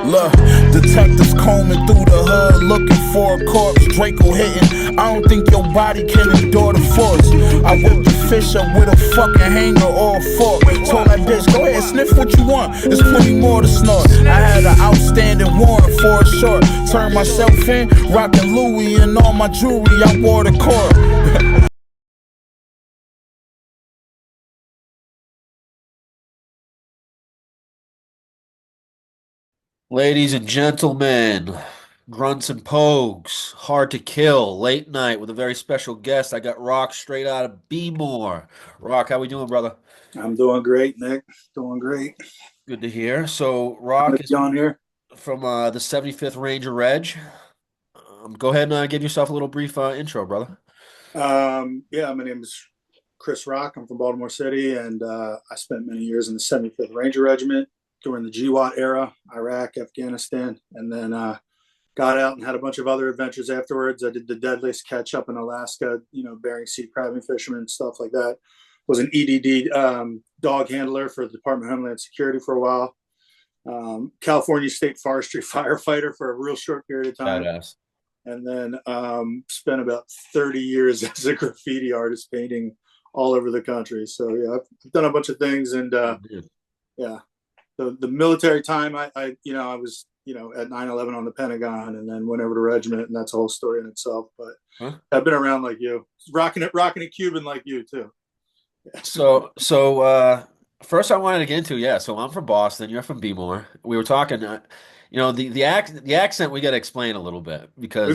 Look, detectives combing through the hood looking for a corpse. Draco hitting. I don't think your body can endure the force. I whipped the fish up with a fucking hanger or a fork. Told that bitch, go ahead, sniff what you want. There's plenty more to snort. I had an outstanding warrant for a short. Turned myself in, rocking Louis and all my jewelry. I wore the court. Ladies and gentlemen, grunts and pogues, hard to kill, late night with a very special guest. I got Rock straight out of B-more. Rock, how we doing, brother? I'm doing great, Nick. Doing great. Good to hear. So Rock is on here from the 75th Ranger Reg. Go ahead and give yourself a little brief intro, brother. Yeah, my name is Chris Rock. I'm from Baltimore City, and I spent many years in the 75th Ranger Regiment during the GWAT era, Iraq, Afghanistan, and then got out and had a bunch of other adventures afterwards. I did the deadliest catch up in Alaska, Bering Sea crabbing fishermen, stuff like that. Was an EDD dog handler for the Department of Homeland Security for a while. California State Forestry firefighter for a real short period of time. Badass. And then spent about 30 years as a graffiti artist painting all over the country. So yeah, I've done a bunch of things, and yeah, the military time, I was at 9/11 on the Pentagon, and then went over to regiment, and that's a whole story in itself. But I've been around like you, rocking a Cuban like you too. Yeah. So first I wanted to get into, so I'm from Boston, you're from B-more. We were talking, the accent we got to explain a little bit, because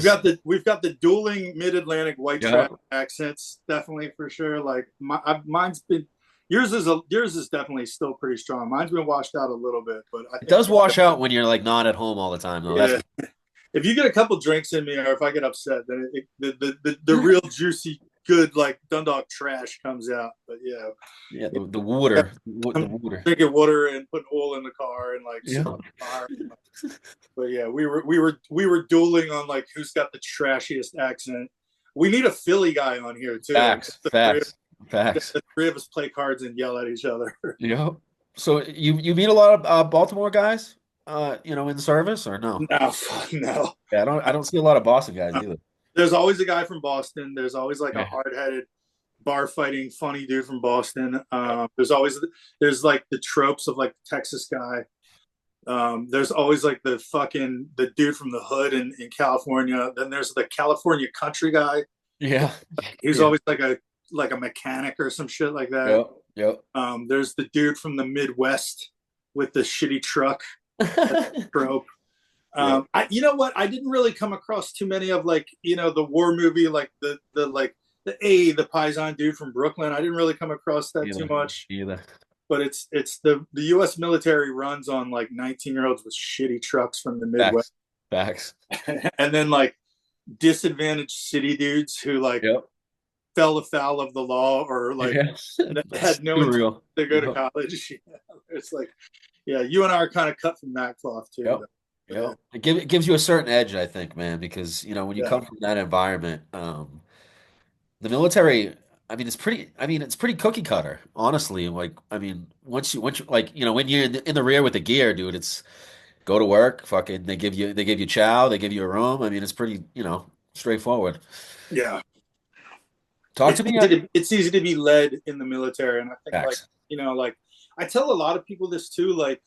we've got the dueling mid-Atlantic white trash accents, definitely, for sure. Like mine's been yours is definitely still pretty strong. Mine's been washed out a little bit, but I think it does wash out when you're like not at home all the time, though. Yeah. If you get a couple drinks in me, or if I get upset, then the real juicy, good, like Dundalk trash comes out. But the water, drinking water and putting oil in the car and fire. But yeah, we were dueling on like who's got the trashiest accent. We need a Philly guy on here too. Facts. The three of us play cards and yell at each other. Yeah. So you meet a lot of Baltimore guys, in the service, or no? No. Yeah, I don't see a lot of Boston guys either. There's always a guy from Boston. There's always like a hard-headed, bar-fighting, funny dude from Boston. There's like the tropes of like the Texas guy. There's always like the dude from the hood in California. Then there's the California country guy. Yeah. He's always like a mechanic or some shit like that. Yep. There's the dude from the Midwest with the shitty truck. Trope. You know what? I didn't really come across too many of the war movie, like the Paisan dude from Brooklyn. I didn't really come across that too much either. But it's the U.S. military runs on like 19-year-olds with shitty trucks from the Midwest. Facts. And then like disadvantaged city dudes who fell afoul of the law, or had no intent to go to college. It's like, you and I are kind of cut from that cloth too. Yep. It gives you a certain edge, I think, man, because when you come from that environment, the military, it's pretty cookie cutter, honestly. Like, once you like, when you're in the rear with the gear, dude, it's go to work, fucking they give you chow, they give you a room. It's pretty, straightforward. Yeah. Talk to me. It's easy to be led in the military, and I think Facts. I tell a lot of people this too. Like,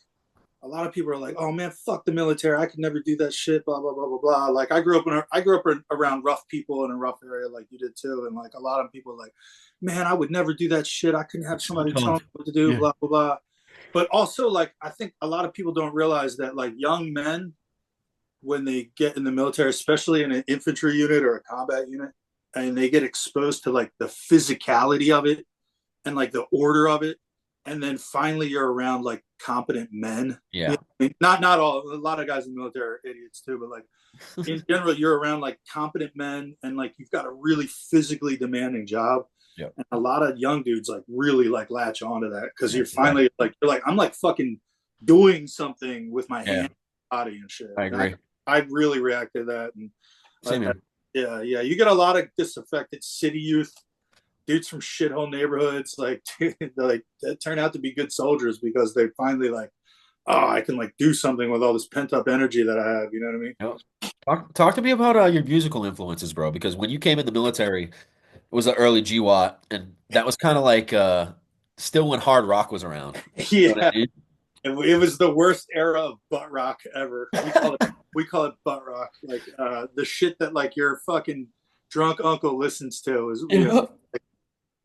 a lot of people are like, "Oh man, fuck the military! I could never do that shit." Blah blah blah blah blah. Like, I grew up around rough people in a rough area, like you did too, and like a lot of people are like, "Man, I would never do that shit. I couldn't have somebody tell me what to do." Blah blah blah. But also, like, I think a lot of people don't realize that like young men, when they get in the military, especially in an infantry unit or a combat unit, and they get exposed to like the physicality of it and like the order of it, and then finally you're around like competent men. Yeah. Not all. A lot of guys in the military are idiots too, but like in general, you're around like competent men, and like you've got a really physically demanding job. Yeah. And a lot of young dudes like really like latch onto that, because you're finally you're like, I'm like fucking doing something with my hand, body, and shit. I agree. I really reacted to that, and same here. Yeah, you get a lot of disaffected city youth dudes from shithole neighborhoods, like, like that turn out to be good soldiers because they finally like, oh, I can like do something with all this pent up energy that I have. You know what I mean? You know, talk to me about your musical influences, bro. Because when you came in the military, it was the early GWAT, and that was kind of like still when hard rock was around. You know what Yeah, I mean? it was the worst era of butt rock ever. We call it butt rock. Like the shit that like your fucking drunk uncle listens to is Yeah.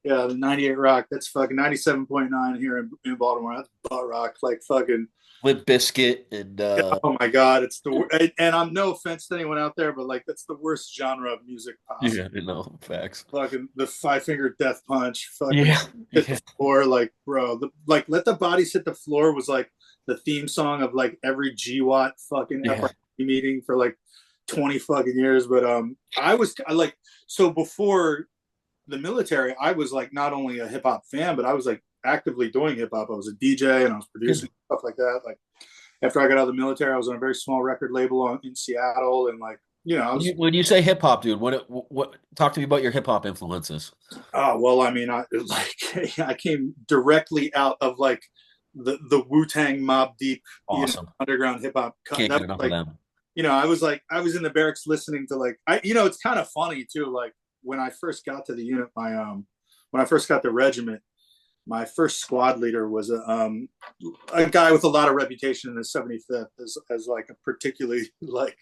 yeah, the 98 rock. That's fucking 97.9 here in Baltimore. That's butt rock. Like fucking Limp Bizkit and oh my god, it's the and I'm no offense to anyone out there, but like that's the worst genre of music possible. yeah, you know, facts. Fucking the five finger death punch, fucking Yeah, hit yeah, the floor, like bro, like let the bodies hit the floor was like the theme song of like every GWAT fucking yeah. FRC meeting for like 20 fucking years. But I like so before the military, I was like not only a hip hop fan, but I was like actively doing hip hop. I was a DJ and I was producing stuff like that. Like after I got out of the military, I was on a very small record label in Seattle, and like I was. When you say hip hop, dude, what? Talk to me about your hip hop influences. Oh well, I mean, I like I came directly out of like the Wu Tang Mob Deep, Awesome. underground hip hop. Can't That get was enough of like them. I was in the barracks listening to like it's kind of funny too. Like when I first got to the unit, when I first got the regiment, my first squad leader was a guy with a lot of reputation in the 75th as like a particularly like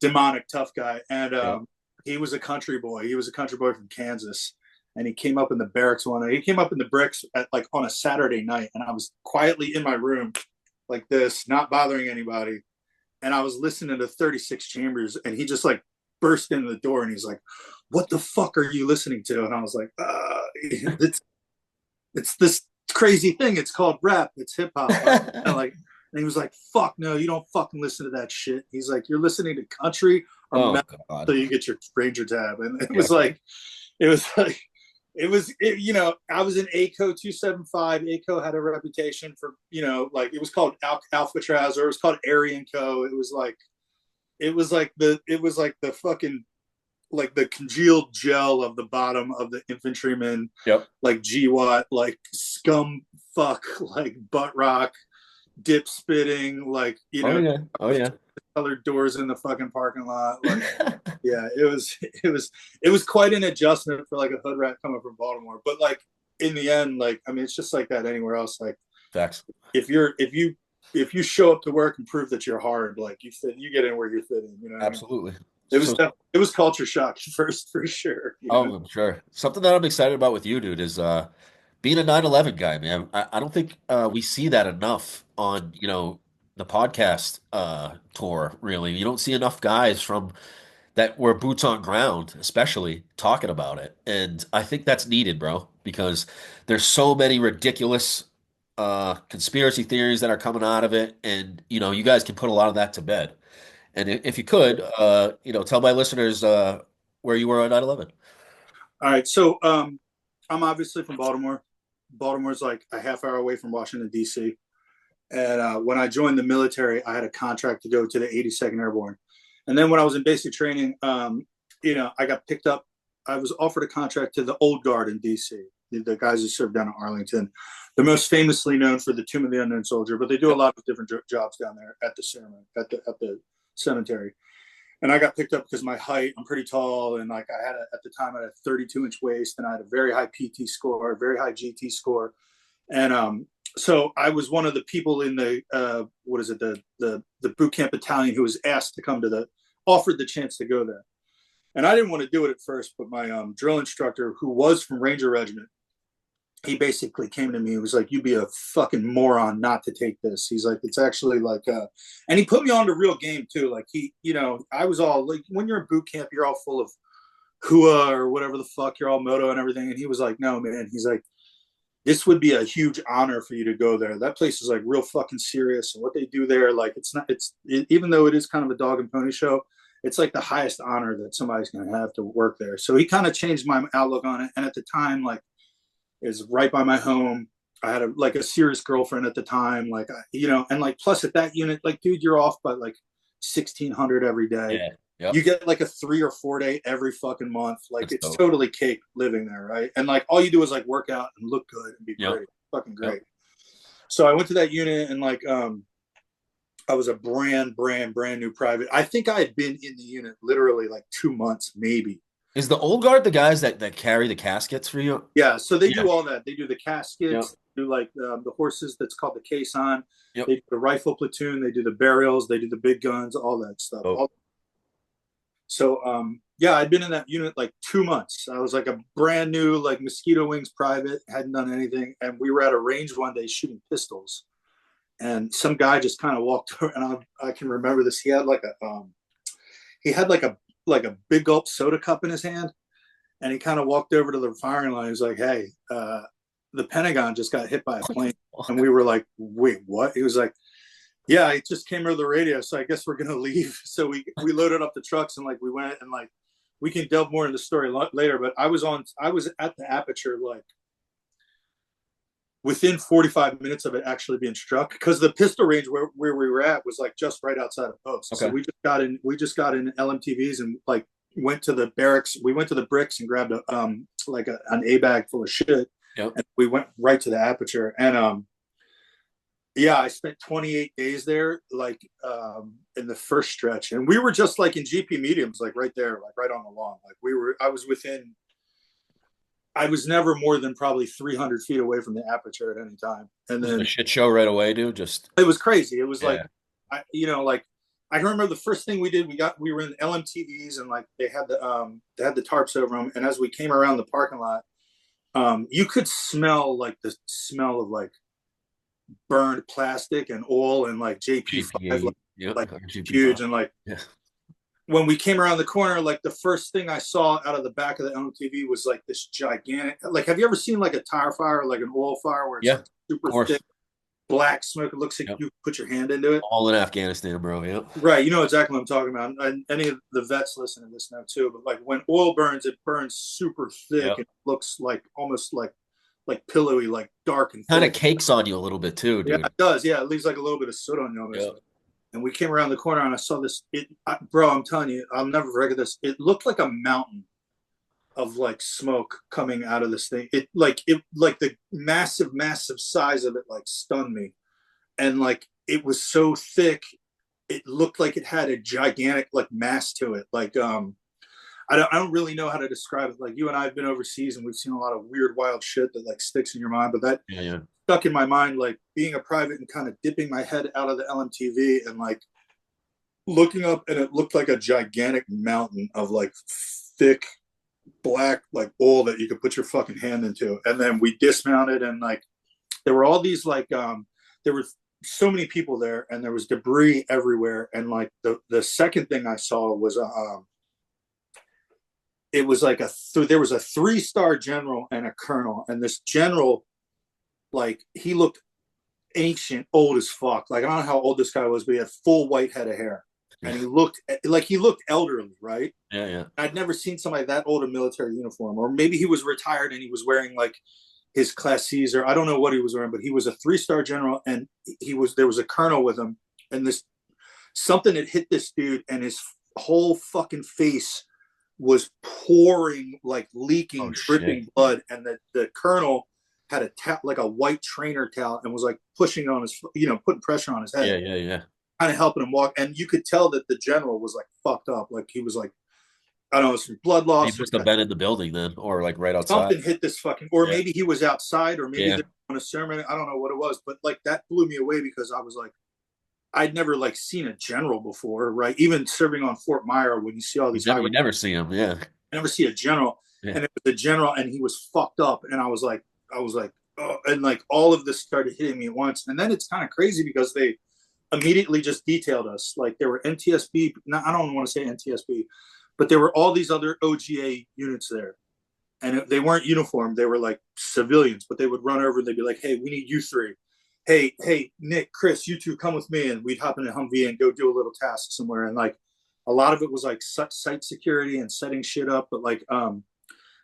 demonic tough guy, and Yeah. he was a country boy. He was a country boy from Kansas, and he came up in the barracks one night. He came up in the bricks at like on a Saturday night, and I was quietly in my room like this, not bothering anybody, and I was listening to 36 Chambers, and he just like burst into the door, and he's like, "What the fuck are you listening to?" And I was like, it's this crazy thing. It's called rap. It's hip hop." And like, and he was like, "Fuck no, you don't fucking listen to that shit." He's like, "You're listening to country or Oh metal God. until you get your Ranger tab." And it Yeah. was like, it was like, I was in ACO 275. ACO had a reputation for, like it was called Alcatraz, or it was called Aryan Co. It was like the fucking like the congealed gel of the bottom of the infantryman, Yep. like GWAT, like scum fuck, like butt rock, dip spitting, like Oh yeah. Oh yeah. colored doors in the fucking parking lot. Like, yeah, it was quite an adjustment for like a hood rat coming from Baltimore. But like in the end, like I mean, it's just like that anywhere else. Like Facts. if you show up to work and prove that you're hard, like you get in where you fit in. You know what Absolutely. I mean? It was So, it was culture shock first for sure. oh, I'm sure. Something that I'm excited about with you, dude, is being a 9/11 guy, man. I don't think we see that enough on, the podcast tour, really. You don't see enough guys from that were boots on ground, especially talking about it. And I think that's needed, bro, because there's so many ridiculous conspiracy theories that are coming out of it, and you guys can put a lot of that to bed. And if you could, tell my listeners where you were on 9/11. All right, so I'm obviously from Baltimore. Baltimore's like a half hour away from Washington D.C. And when I joined the military, I had a contract to go to the 82nd Airborne. And then when I was in basic training, I got picked up. I was offered a contract to the Old Guard in D.C., the guys who served down in Arlington. They're most famously known for the Tomb of the Unknown Soldier, but they do a lot of different jobs down there at the ceremony, at the cemetery. And I got picked up because my height, I'm pretty tall, and like at the time I had a 32-inch waist, and I had a very high PT score, a very high GT score, and so I was one of the people in the the boot camp battalion who was asked to come to offered the chance to go there, and I didn't want to do it at first, but my drill instructor, who was from Ranger Regiment, he basically came to me. He was like, "You'd be a fucking moron not to take this." He's like, "It's actually like," and he put me on to real game too. Like I was all like, when you're in boot camp, you're all full of hua or whatever the fuck, you're all moto and everything. And he was like, "No, man." He's like, "This would be a huge honor for you to go there. That place is like real fucking serious, and what they do there, like even though it is kind of a dog and pony show, it's like the highest honor that somebody's going to have to work there." So he kind of changed my outlook on it. And at the time, like, is right by my home. I had a serious girlfriend at the time, like and like plus at that unit, like dude, you're off by like 1,600 every day. Yeah. Yep. You get like a 3 or 4 day every fucking month. Like, That's it's dope. totally cake living there, right? And like all you do is like work out and look good and be Yep. pretty. Fucking great. Yep. So I went to that unit, and like I was a brand new private. I think I had been in the unit literally like 2 months, maybe. Is the old guard the guys that carry the caskets for you? Yeah, so they Yeah. do all that. They do the caskets, Yep. they do like the horses. That's called the caisson. Yep. They do the rifle platoon. They do the burials. They do the big guns. All that stuff. Oh. So yeah, I'd been in that unit like 2 months. I was like a brand new like mosquito wings private, hadn't done anything, and we were at a range one day shooting pistols, and some guy just kind of walked over, and I can remember this. He had like a big gulp soda cup in his hand, and he kind of walked over to the firing line. He was like, "Hey, the Pentagon just got hit by a plane," and we were like, "Wait, what?" He was like, "Yeah, it just came over the radio, so I guess we're gonna leave." So we loaded up the trucks, and like we went, and like we can delve more into the story later. But I was at the Aperture like within 45 minutes of it actually being struck, because the pistol range where we were at was like just right outside of post. Okay. So we just got in LMTVs and like went to the barracks. We went to the bricks and grabbed an A bag full of shit. Yep. And we went right to the Aperture. And yeah, I spent 28 days there, like in the first stretch, and we were just like in GP mediums, like right there, like right on the lawn. Like I was never more than probably 300 feet away from the Aperture at any time. And then a shit show right away, dude. It was crazy. It was like, I remember the first thing we did, we were in LMTVs, and like they had the tarps over them. And as we came around the parking lot, you could smell like the smell of like burned plastic and oil and like JP5, like huge. And like, when we came around the corner, like the first thing I saw out of the back of the LMTV was like this gigantic, like, have you ever seen like a tire fire or like an oil fire where it's like super thick, black smoke? It looks like you put your hand into it. All in Afghanistan, bro. Yeah. Right. You know exactly what I'm talking about. And any of the vets listen to this now too. But like when oil burns, it burns super thick. Yep. It looks like almost like pillowy, like dark and kind of cakes on you a little bit too, dude. Yeah, it does. Yeah, it leaves like a little bit of soot on you almost. Yep. And we came around the corner, and I saw this. Bro, I'm telling you, I'll never forget this. It looked like a mountain of like smoke coming out of this thing. It like the massive size of it like stunned me, and like it was so thick, it looked like it had a gigantic like mass to it. Like I don't really know how to describe it. Like, you and I have been overseas, and we've seen a lot of weird, wild shit that like sticks in your mind. But that stuck in my mind, like being a private and kind of dipping my head out of the LMTV and like looking up, and it looked like a gigantic mountain of like thick black like oil that you could put your fucking hand into. And then we dismounted, and like there were all these like there were so many people there, and there was debris everywhere. And like the second thing I saw was it was like there was a 3-star general and a colonel, and this general, like, he looked ancient, old as fuck. Like, I don't know how old this guy was, but he had full white head of hair, and he looked elderly, right? Yeah. I'd never seen somebody that old in military uniform, or maybe he was retired and he was wearing like his Class C's, or I don't know what he was wearing, but he was a 3-star general, and there was a colonel with him, and something had hit this dude, and his whole fucking face was pouring, like leaking, dripping blood. And the colonel had a white trainer towel, and was like pushing it on his, putting pressure on his head. Yeah. Kind of helping him walk. And you could tell that the general was like fucked up. Like, he was like, I don't know, some blood loss. He must have been in the building then, or like right outside. Something hit this fucking, or maybe he was outside, or maybe they were on a sermon. I don't know what it was, but like that blew me away, because I was like, I'd never like seen a general before, right? Even serving on Fort Myer, when you see all these, you never see him. Yeah, I never see a general, and it was a general, and he was fucked up, and I was like, oh, and like all of this started hitting me at once. And then it's kind of crazy, because they immediately just detailed us. Like, there were NTSB, I don't want to say NTSB, but there were all these other OGA units there, and they weren't uniformed. They were like civilians, but they would run over and they'd be like, hey, we need you three. Hey, Nick, Chris, you two come with me. And we'd hop in a Humvee and go do a little task somewhere. And like a lot of it was like site security and setting shit up. But like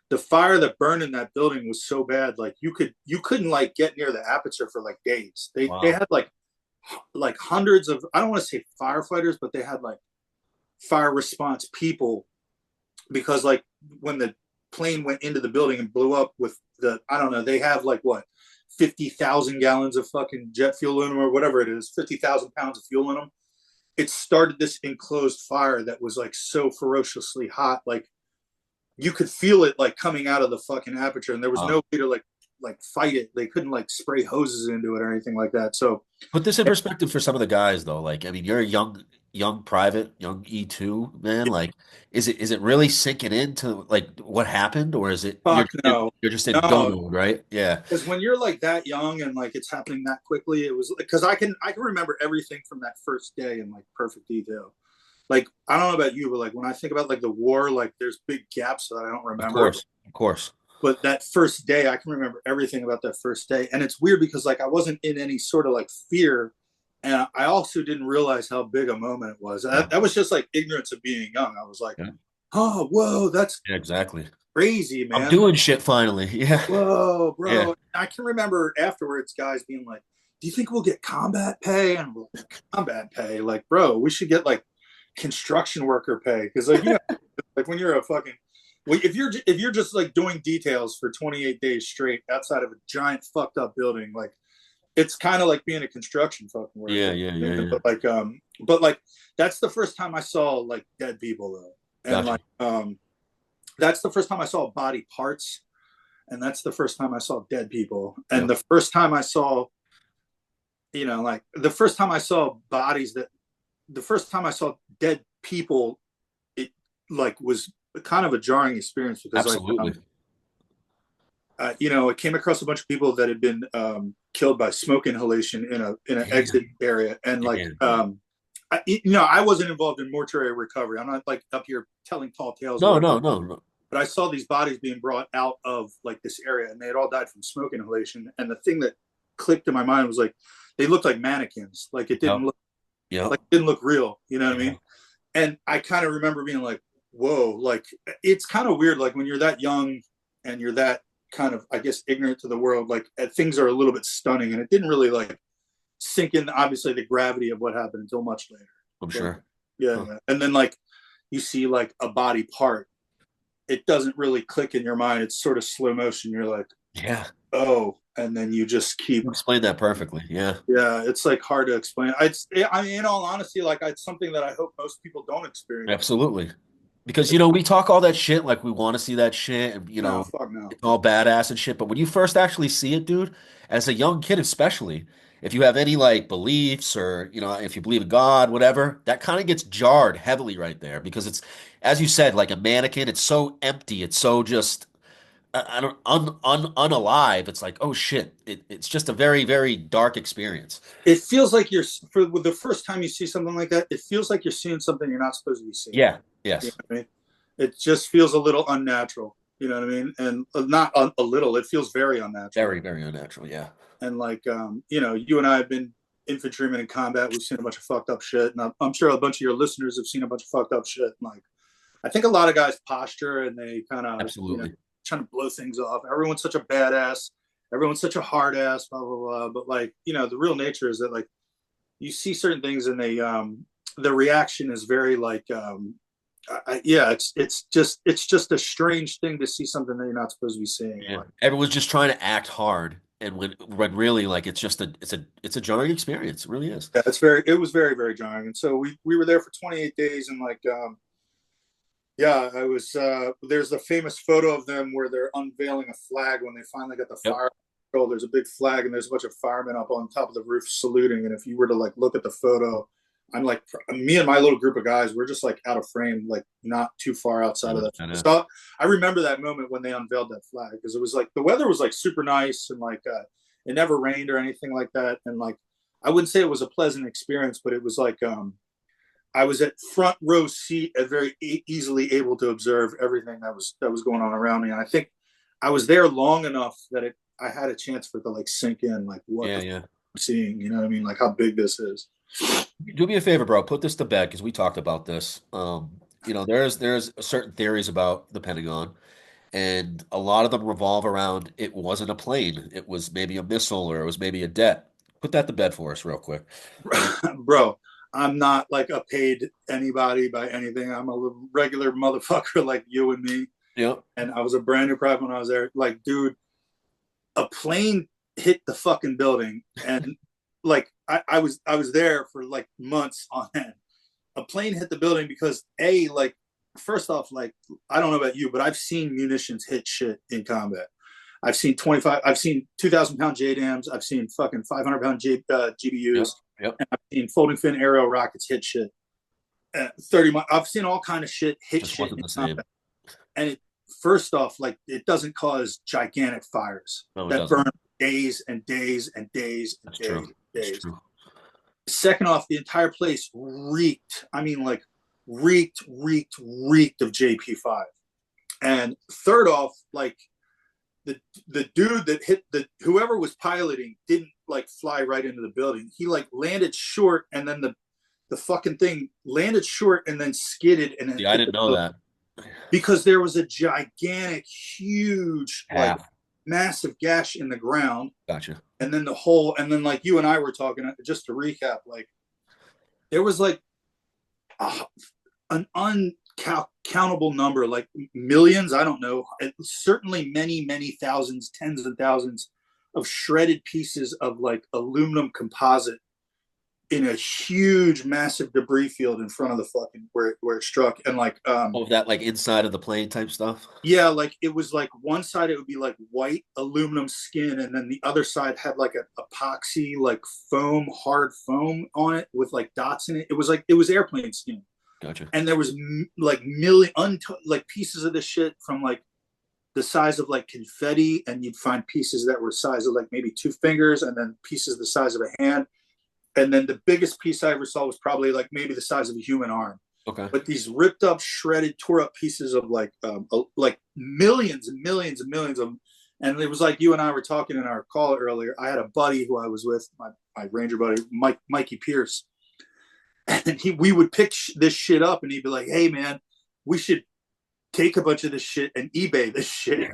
the fire that burned in that building was so bad, like you couldn't like get near the Aperture for like days. They had like hundreds of, I don't want to say firefighters, but they had like fire response people because like when the plane went into the building and blew up with the I don't know, they have like what 50,000 gallons of fucking jet fuel in them or whatever it is, 50,000 pounds of fuel in them. It started this enclosed fire that was like so ferociously hot, like you could feel it like coming out of the fucking aperture, and there was no way to like fight it. They couldn't like spray hoses into it or anything like that. So Put this in perspective for some of the guys though. Like, I mean, you're a young private, young E2 man. Like, is it really sinking into like what happened, or is it fuck no, you're just in go no, mode, right? Yeah. because when you're like that young and like it's happening that quickly, it was because I can remember everything from that first day in like perfect detail. Like I don't know about you, but like when I think about like the war, like there's big gaps that I don't Of remember. course. Of course. But that first day, I can remember everything about that first day, and it's weird because like I wasn't in any sort of like fear, and I also didn't realize how big a moment it was. Yeah. That was just like ignorance of being young. I was like, Yeah. oh, whoa, that's Yeah, exactly. crazy, I'm man. doing shit finally. Yeah. Whoa, Yeah. bro. I can remember afterwards guys being like, do you think we'll get combat pay? And we'll combat pay. Like, bro, we should get like construction worker pay. Because like, you know, like when you're a fucking if you're just like doing details for 28 days straight outside of a giant fucked up building, like it's kind of like being a construction fucking Yeah. worker. Yeah. Yeah. Yeah. But like that's the first time I saw like dead people though. And Gotcha. like that's the first time I saw body parts, and that's the first time I saw dead people. And Yep. the first time I saw, you know, like the first time I saw bodies that, the first time I saw dead people, it like was kind of a jarring experience because Absolutely. you know, it came across a bunch of people that had been killed by smoke inhalation in an Damn. exit area, and like Damn. you know, I wasn't involved in mortuary recovery. I'm not like up here telling tall tales or No. whatever. No. No. No. But I saw these bodies being brought out of like this area, and they had all died from smoke inhalation. And the thing that clicked in my mind was like they looked like mannequins. Like it Yep. didn't look Yep. like it didn't look real. You know what I Yeah. mean? And I kind of remember being like, "Whoa!" Like it's kind of weird. Like when you're that young and you're that kind of, I guess, ignorant to the world. Like things are a little bit stunning, and it didn't really like sink in. Obviously, the gravity of what happened until much later. I'm But, sure. yeah, Huh. yeah. And then like you see like a body part, it doesn't really click in your mind. It's sort of slow motion. You're like, Yeah. oh, and then you just keep. You explained that perfectly. Yeah. Yeah, it's like hard to explain. I mean, in all honesty, like it's something that I hope most people don't experience. Absolutely. Because we talk all that shit like we want to see that shit and No, fuck no. it's all badass and shit, but when you first actually see it, dude, as a young kid especially, if you have any like beliefs or if you believe in God, whatever, that kind of gets jarred heavily right there because it's as you said, like a mannequin, it's so empty, it's so just I don't unalive. It's like, oh shit. It's just a very, very dark experience. It feels like you're for the first time you see something like that. It feels like you're seeing something you're not supposed to be seeing. Yeah. You Yes. know what I mean? It just feels a little unnatural. You know what I mean? And not a little. It feels very unnatural. Very, very unnatural. Yeah. And like, you know, you and I have been infantrymen in combat. We've seen a bunch of fucked up shit, and I'm sure a bunch of your listeners have seen a bunch of fucked up shit. And like, I think a lot of guys posture and they kind of, you know, Absolutely. trying to blow things off. Everyone's such a badass. Everyone's such a hard ass. Blah blah blah. But like, you know, the real nature is that like you see certain things and they the reaction is very like yeah, it's just a strange thing to see something that you're not supposed to be seeing. Yeah. Like, Everyone's just trying to act hard, and when really like it's just it's a jarring experience. It really is. yeah, it was very very jarring. And so we were there for 28 days, and like yeah, I was there's a famous photo of them where they're unveiling a flag when they finally got the Yep. fire control. There's a big flag and there's a bunch of firemen up on top of the roof saluting. And if you were to like look at the photo, I'm like me and my little group of guys, we're just like out of frame, like not too far outside of that. I know. So I remember that moment when they unveiled that flag because it was like the weather was like super nice and like it never rained or anything like that. And like I wouldn't say it was a pleasant experience, but it was like I was at front row seat and very easily able to observe everything that was going on around me. And I think I was there long enough that I had a chance for it to like sink in, like what Yeah, the yeah. I'm seeing. You know what I mean? Like how big this is. Do me a favor, bro. Put this to bed because we talked about this. There's certain theories about the Pentagon, and a lot of them revolve around it wasn't a plane. It was maybe a missile or it was maybe a jet. Put that to bed for us real quick. Bro, I'm not like a paid anybody by anything. I'm a regular motherfucker like you and me. Yep. And I was a brand new private when I was there. Like, dude, a plane hit the fucking building, and like I was there for like months on end. A plane hit the building because like first off, like I don't know about you, but I've seen munitions hit shit in combat. I've seen 25. I've seen 2,000-pound JDAMs. I've seen fucking 500-pound GBUs. Yep. Yep. And I've seen folding fin aerial rockets hit shit. 30. I've seen all kind of shit hit Just shit wasn't in the same. combat. And it, first off, like it doesn't cause gigantic fires that burn days and days and days and days and days. Second off, the entire place reeked. I mean, like reeked of JP5. And third off, like the dude that hit whoever was piloting didn't like fly right into the building. He like landed short, and then the fucking thing landed short and then skidded. And then I didn't know that. Because there was a gigantic, huge, like massive gash in the ground. Gotcha. And then the whole, and then like you and I were talking, just to recap, like there was like an uncountable number, like millions, I don't know, certainly many thousands, tens of thousands of shredded pieces of like aluminum composite in a huge, massive debris field in front of the fucking where it struck. And like of that like inside of the plane type stuff. Yeah, like it was like one side it would be like white aluminum skin, and then the other side had like an epoxy like foam, hard foam on it with like dots in it. It was airplane skin. Gotcha. And there was like like pieces of this shit from like the size of like confetti, and you'd find pieces that were size of like maybe 2 fingers, and then pieces the size of a hand. And then the biggest piece I ever saw was probably like maybe the size of a human arm. Okay. But these ripped up, shredded, tore up pieces of like millions and millions and millions of them. And it was like you and I were talking in our call earlier. I had a buddy who I was with, my Ranger buddy, Mikey Pierce. And we would pick this shit up, and he'd be like, "Hey man, we should take a bunch of this shit and eBay this shit."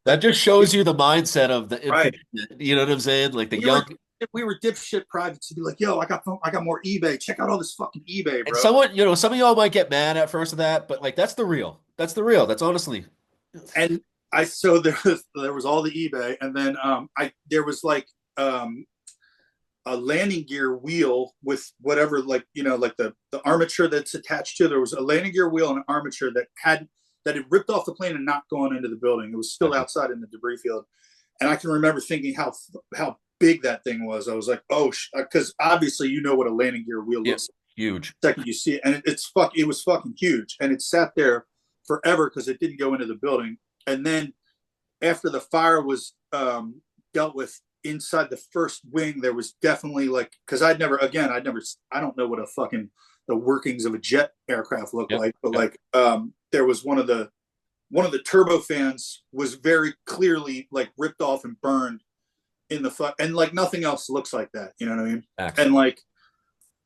That just shows you the mindset of the right. You know what I'm saying? Like we were dipshit privates to be like, "Yo, I got more eBay. Check out all this fucking eBay, bro." And some of y'all might get mad at first of that, but like that's the real. That's honestly. And so there was all the eBay, and then there was like a landing gear wheel with whatever, like like the armature that's attached to. There was a landing gear wheel and an armature that had ripped off the plane and not gone into the building. It was still outside in the debris field. And I can remember thinking how big that thing was. I was like, oh, because obviously what a landing gear wheel looks like. Huge. The second you see it, and it was fucking huge, and it sat there forever because it didn't go into the building. And then after the fire was dealt with inside the first wing, there was definitely like, because I don't know what a fucking the workings of a jet aircraft look like, but like there was one of the turbofans was very clearly like ripped off and burned in the and like nothing else looks like that, you know what I mean? Excellent. And like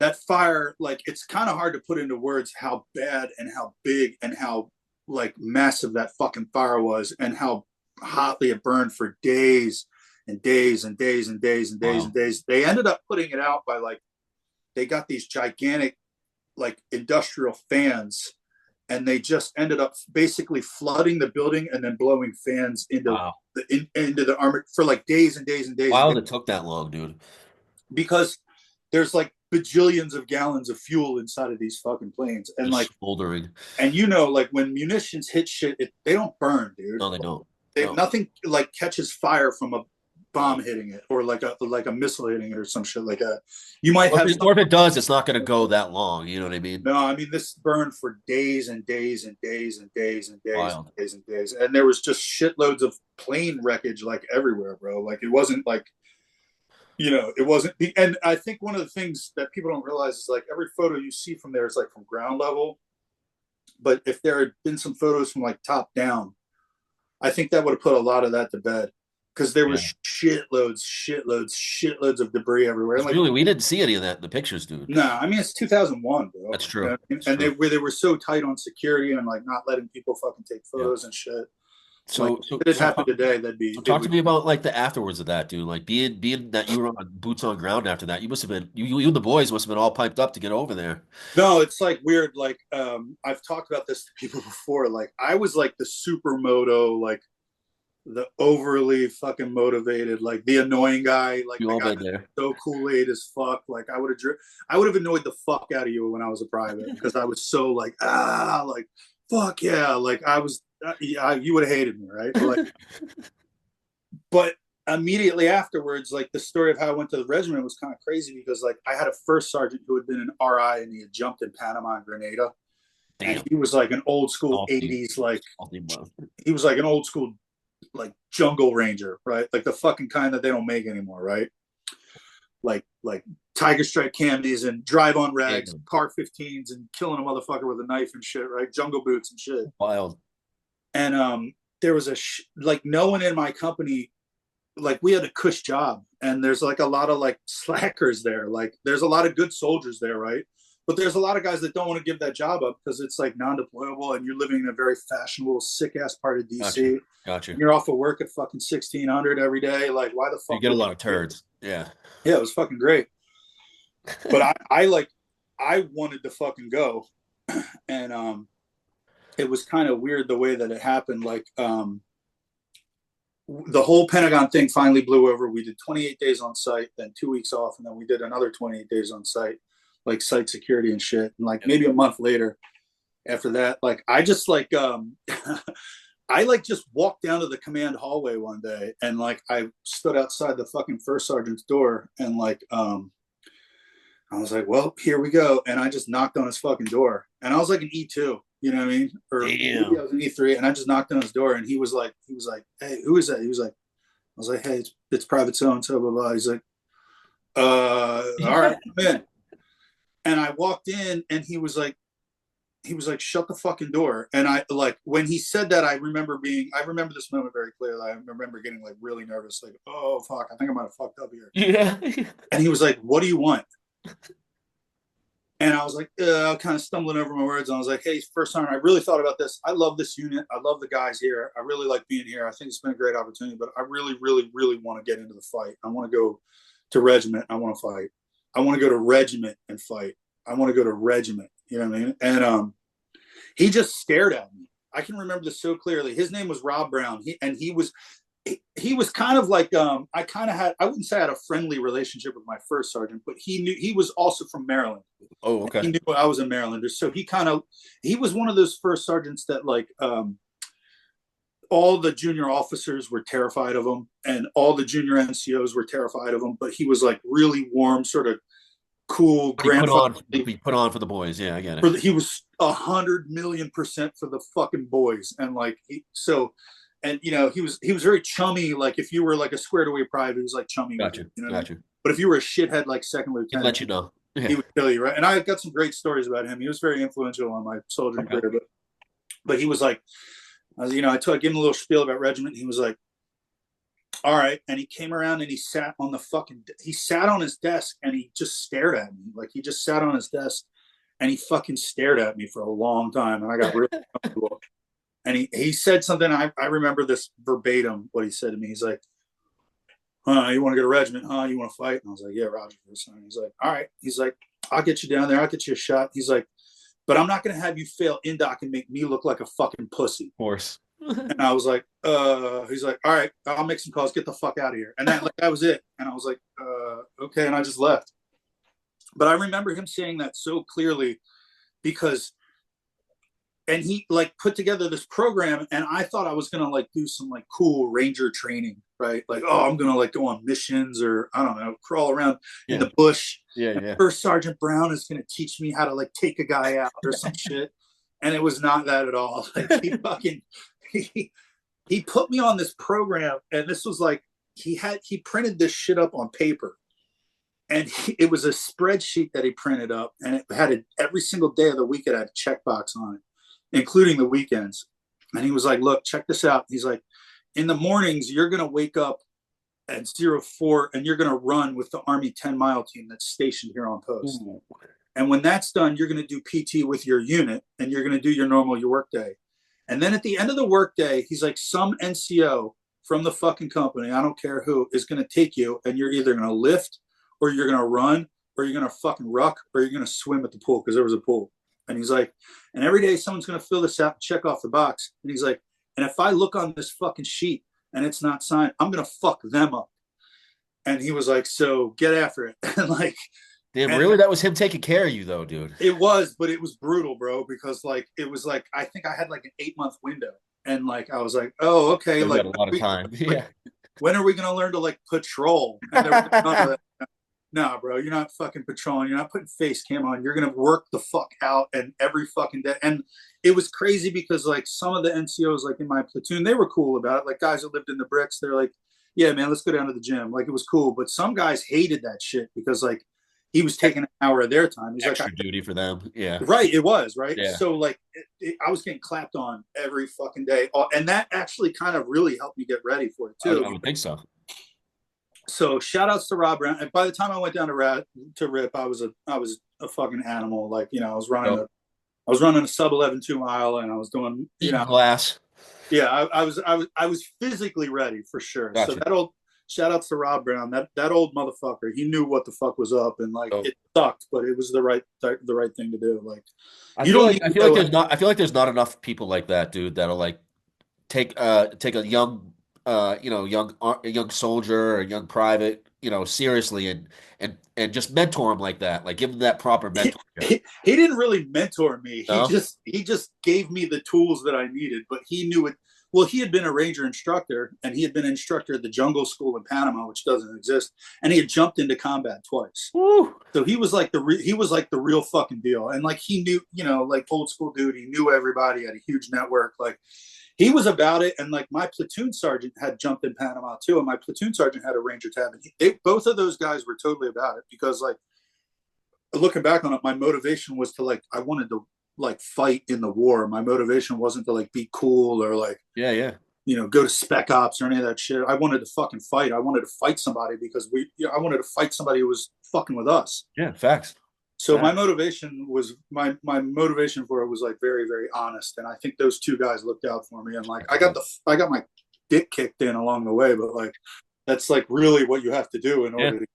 that fire, like it's kind of hard to put into words how bad and how big and how like massive that fucking fire was, and how hotly it burned for days and days and days and days and days and days. They ended up putting it out by like, they got these gigantic like industrial fans, and they just ended up basically flooding the building and then blowing fans into into the armor for like days and days and days. Wow, it took that long, dude. Because there's like bajillions of gallons of fuel inside of these fucking planes, and like smoldering. And like when munitions hit shit, they don't burn, dude. No, they don't. Nothing like catches fire from a bomb hitting it, or like a missile hitting it, or some shit like that. You might have, or if it does, it's not going to go that long. You know what I mean? No, I mean this burned for days and days and days and days and days Wild. and days and days, and there was just shitloads of plane wreckage like everywhere, bro. Like it wasn't like, it wasn't. And I think one of the things that people don't realize is like every photo you see from there is like from ground level, but if there had been some photos from like top down, I think that would have put a lot of that to bed. Because there was shitloads of debris everywhere. Like, really, we didn't see any of that in the pictures, dude. No, I mean it's 2001, bro. That's true. And they were so tight on security and like not letting people fucking take photos and shit. Like, if it happened today, that'd be. So talk to me about like the afterwards of that, dude. Like being that you were on boots on ground after that, you must have been you and the boys must have been all piped up to get over there. No, it's like weird. Like, I've talked about this to people before. Like, I was like the supermoto, like the overly fucking motivated, like the annoying guy, like You all the been guy there. so Kool-Aid as fuck. Like, I would have annoyed the fuck out of you when I was a private because I was so like like fuck yeah, like I was. You would have hated me, right? Like, but immediately afterwards, like the story of how I went to the regiment was kind of crazy because like I had a first sergeant who had been an RI and he had jumped in Panama and Grenada. Damn. And he was like an old school 80s, like he was like an old school like jungle ranger, right? Like the fucking kind that they don't make anymore, right? Like tiger stripe candies and drive on rags, car 15s and killing a motherfucker with a knife and shit, right? Jungle boots and shit. Wild. And there was like no one in my company, like we had a cush job, and there's like a lot of like slackers there. Like there's a lot of good soldiers there, right? But there's a lot of guys that don't want to give that job up because it's like non-deployable, and you're living in a very fashionable, sick ass part of DC. Gotcha. You're off of work at fucking 1600 every day. Like, why the fuck? You get a lot of turds. Yeah. Yeah, it was fucking great. But I wanted to fucking go, and it was kind of weird the way that it happened. Like, the whole Pentagon thing finally blew over. We did 28 days on site, then 2 weeks off, and then we did another 28 days on site, like site security and shit. And like maybe a month later after that, like I just like I like just walked down to the command hallway one day and like I stood outside the fucking first sergeant's door and like I was like, well, here we go. And I just knocked on his fucking door. And I was like an E2, you know what I mean? Or maybe I was an E3. And I just knocked on his door and he was like, hey, who is that? He was like, I was like, hey, it's Private so-and-so, blah, blah. He's like, all right, come in. And I walked in and he was like, shut the fucking door. And I like, when he said that, I remember this moment very clearly. I remember getting like really nervous, like, oh fuck, I think I might have fucked up here. Yeah. And he was like, what do you want? And I was like, kind of stumbling over my words. And I was like, hey, first time I really thought about this. I love this unit. I love the guys here. I really like being here. I think it's been a great opportunity, but I really, really, really want to get into the fight. I want to go to regiment. I want to fight. I want to go to regiment and fight. I want to go to regiment. You know what I mean? And he just stared at me. I can remember this so clearly. His name was Rob Brown. He was kind of like I wouldn't say I had a friendly relationship with my first sergeant, but he was also from Maryland. Oh, okay. He knew I was a Marylander, so he was one of those first sergeants that like all the junior officers were terrified of him, and all the junior NCOs were terrified of him. But he was like really warm, sort of cool grandfather. He put on for the boys. Yeah, I get it. He was 100,000,000% for the fucking boys, and like and you know he was very chummy. Like if you were like a squared away private, he was like chummy. Gotcha. You know Gotcha. But if you were a shithead like second lieutenant, he'd let you know. Yeah. He would kill you, right? And I've got some great stories about him. He was very influential on my soldiering career. But he was like, I gave him a little spiel about regiment. And he was like, all right. And he came around and he sat on his desk and he just stared at me. Like he just sat on his desk and he fucking stared at me for a long time. And I got really comfortable. And he said something, I remember this verbatim, what he said to me. He's like, you want to go to regiment? You want to fight? And I was like, yeah, Roger. He's like, all right. He's like, I'll get you down there. I'll get you a shot. He's like, but I'm not going to have you fail indoc and make me look like a fucking pussy. Of course. And I was like, he's like, all right, I'll make some calls. Get the fuck out of here. And that was it. And I was like, okay. And I just left. But I remember him saying that so clearly because he like put together this program and I thought I was going to like do some like cool ranger training, right? Like, I'm going to like go on missions or I don't know, crawl around in the bush. Yeah. First Sergeant Brown is going to teach me how to like take a guy out or some shit. And it was not that at all. Like he put me on this program and this was like, he printed this shit up on paper. And it was a spreadsheet that he printed up and it had every single day of the week it had a checkbox on it, including the weekends. And he was like, look, check this out. He's like, in the mornings, you're going to wake up at 04 and you're going to run with the Army 10-mile team that's stationed here on post. And when that's done, you're going to do PT with your unit and you're going to do your work day. And then at the end of the workday, he's like, some NCO from the fucking company, I don't care who, is going to take you, and you're either going to lift, or you're going to run, or you're going to fucking ruck, or you're going to swim at the pool, because there was a pool. And he's like, and every day someone's going to fill this out and check off the box. And he's like, and if I look on this fucking sheet and it's not signed, I'm going to fuck them up. And he was like, so get after it. And like, damn, really? That was him taking care of you, though, dude. It was, but it was brutal, bro, because like it was like I think I had like an 8-month window, and like I was like, oh, okay, like a lot of time. Like, yeah. When are we gonna learn to like patrol? And like, no, bro, you're not fucking patrolling. You're not putting face cam on. You're gonna work the fuck out, and every fucking day. And it was crazy because like some of the NCOs like in my platoon, they were cool about it. Like guys that lived in the bricks, they're like, yeah, man, let's go down to the gym. Like it was cool, but some guys hated that shit because like he was taking an hour of their time. He's extra like, duty for them. Yeah. Right. It was. Right. Yeah. So like I was getting clapped on every fucking day. And that actually kind of really helped me get ready for it too. I would think so. So shout outs to Rob Brown. And by the time I went down to RIP, I was a fucking animal. Like, you know, I was running a sub 11 2-mile, and I was doing, you know, glass. Yeah. I was physically ready for sure. Gotcha. So shout outs to Rob Brown. That old motherfucker. He knew what the fuck was up, and like it sucked, but it was the right thing to do. Like I feel like there's not enough people like that, dude, that'll like take a young young soldier or young private, you know, seriously and just mentor him like that. Like give him that proper mentor. He didn't really mentor me. No? He just gave me the tools that I needed, but he knew it. Well, he had been a ranger instructor, and he had been an instructor at the jungle school in Panama, which doesn't exist. And he had jumped into combat twice. Woo. So he was like the real fucking deal. And like he knew, you know, like old school dude. He knew everybody, had a huge network. Like he was about it. And like my platoon sergeant had jumped in Panama too, and my platoon sergeant had a ranger tab. And both of those guys were totally about it, because like looking back on it, my motivation was to like I wanted to like fight in the war. My motivation wasn't to like be cool or like you know, go to spec ops or any of that shit. I wanted to fucking fight. I wanted to fight somebody because I wanted to fight somebody who was fucking with us. Yeah, facts. So my motivation for it was like very, very honest, and I think those two guys looked out for me. And like I got my dick kicked in along the way, but like that's like really what you have to do in order to,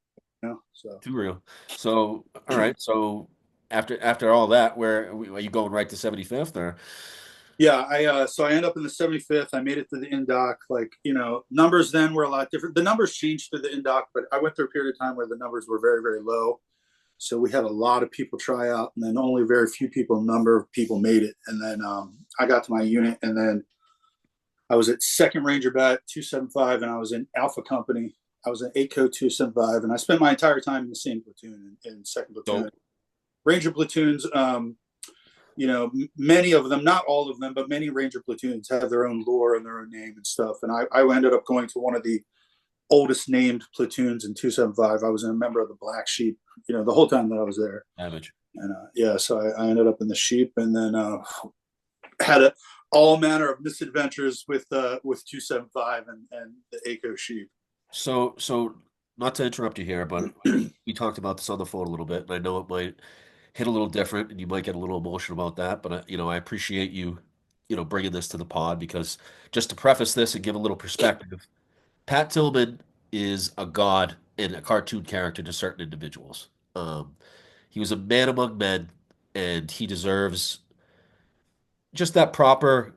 you know. So too real. So all right, so after all that, where are you going, right to 75th or? Yeah, so I end up in the 75th. I made it to the indoc. Like, you know, numbers then were a lot different. The numbers changed to the indoc, but I went through a period of time where the numbers were very, very low. So we had a lot of people try out, and then only very few number of people made it. And then I got to my unit, and then I was at 2nd Ranger Bat 275, and I was in Alpha Company. I was in 8 Code 275, and I spent my entire time in the same platoon, in 2nd Platoon. Dope. Ranger platoons, you know, many of them, not all of them, but many Ranger platoons have their own lore and their own name and stuff. And I ended up going to one of the oldest named platoons in 275. I was a member of the Black Sheep, you know, the whole time that I was there. Savage. And yeah, so I ended up in the Sheep, and then had all manner of misadventures with 275 and the ACO Sheep. So not to interrupt you here, but we talked about this on the phone a little bit, and I know it might hit a little different, and you might get a little emotional about that. But you know, I appreciate you know, bringing this to the pod, because just to preface this and give a little perspective, Pat Tillman is a god and a cartoon character to certain individuals. He was a man among men, and he deserves just that proper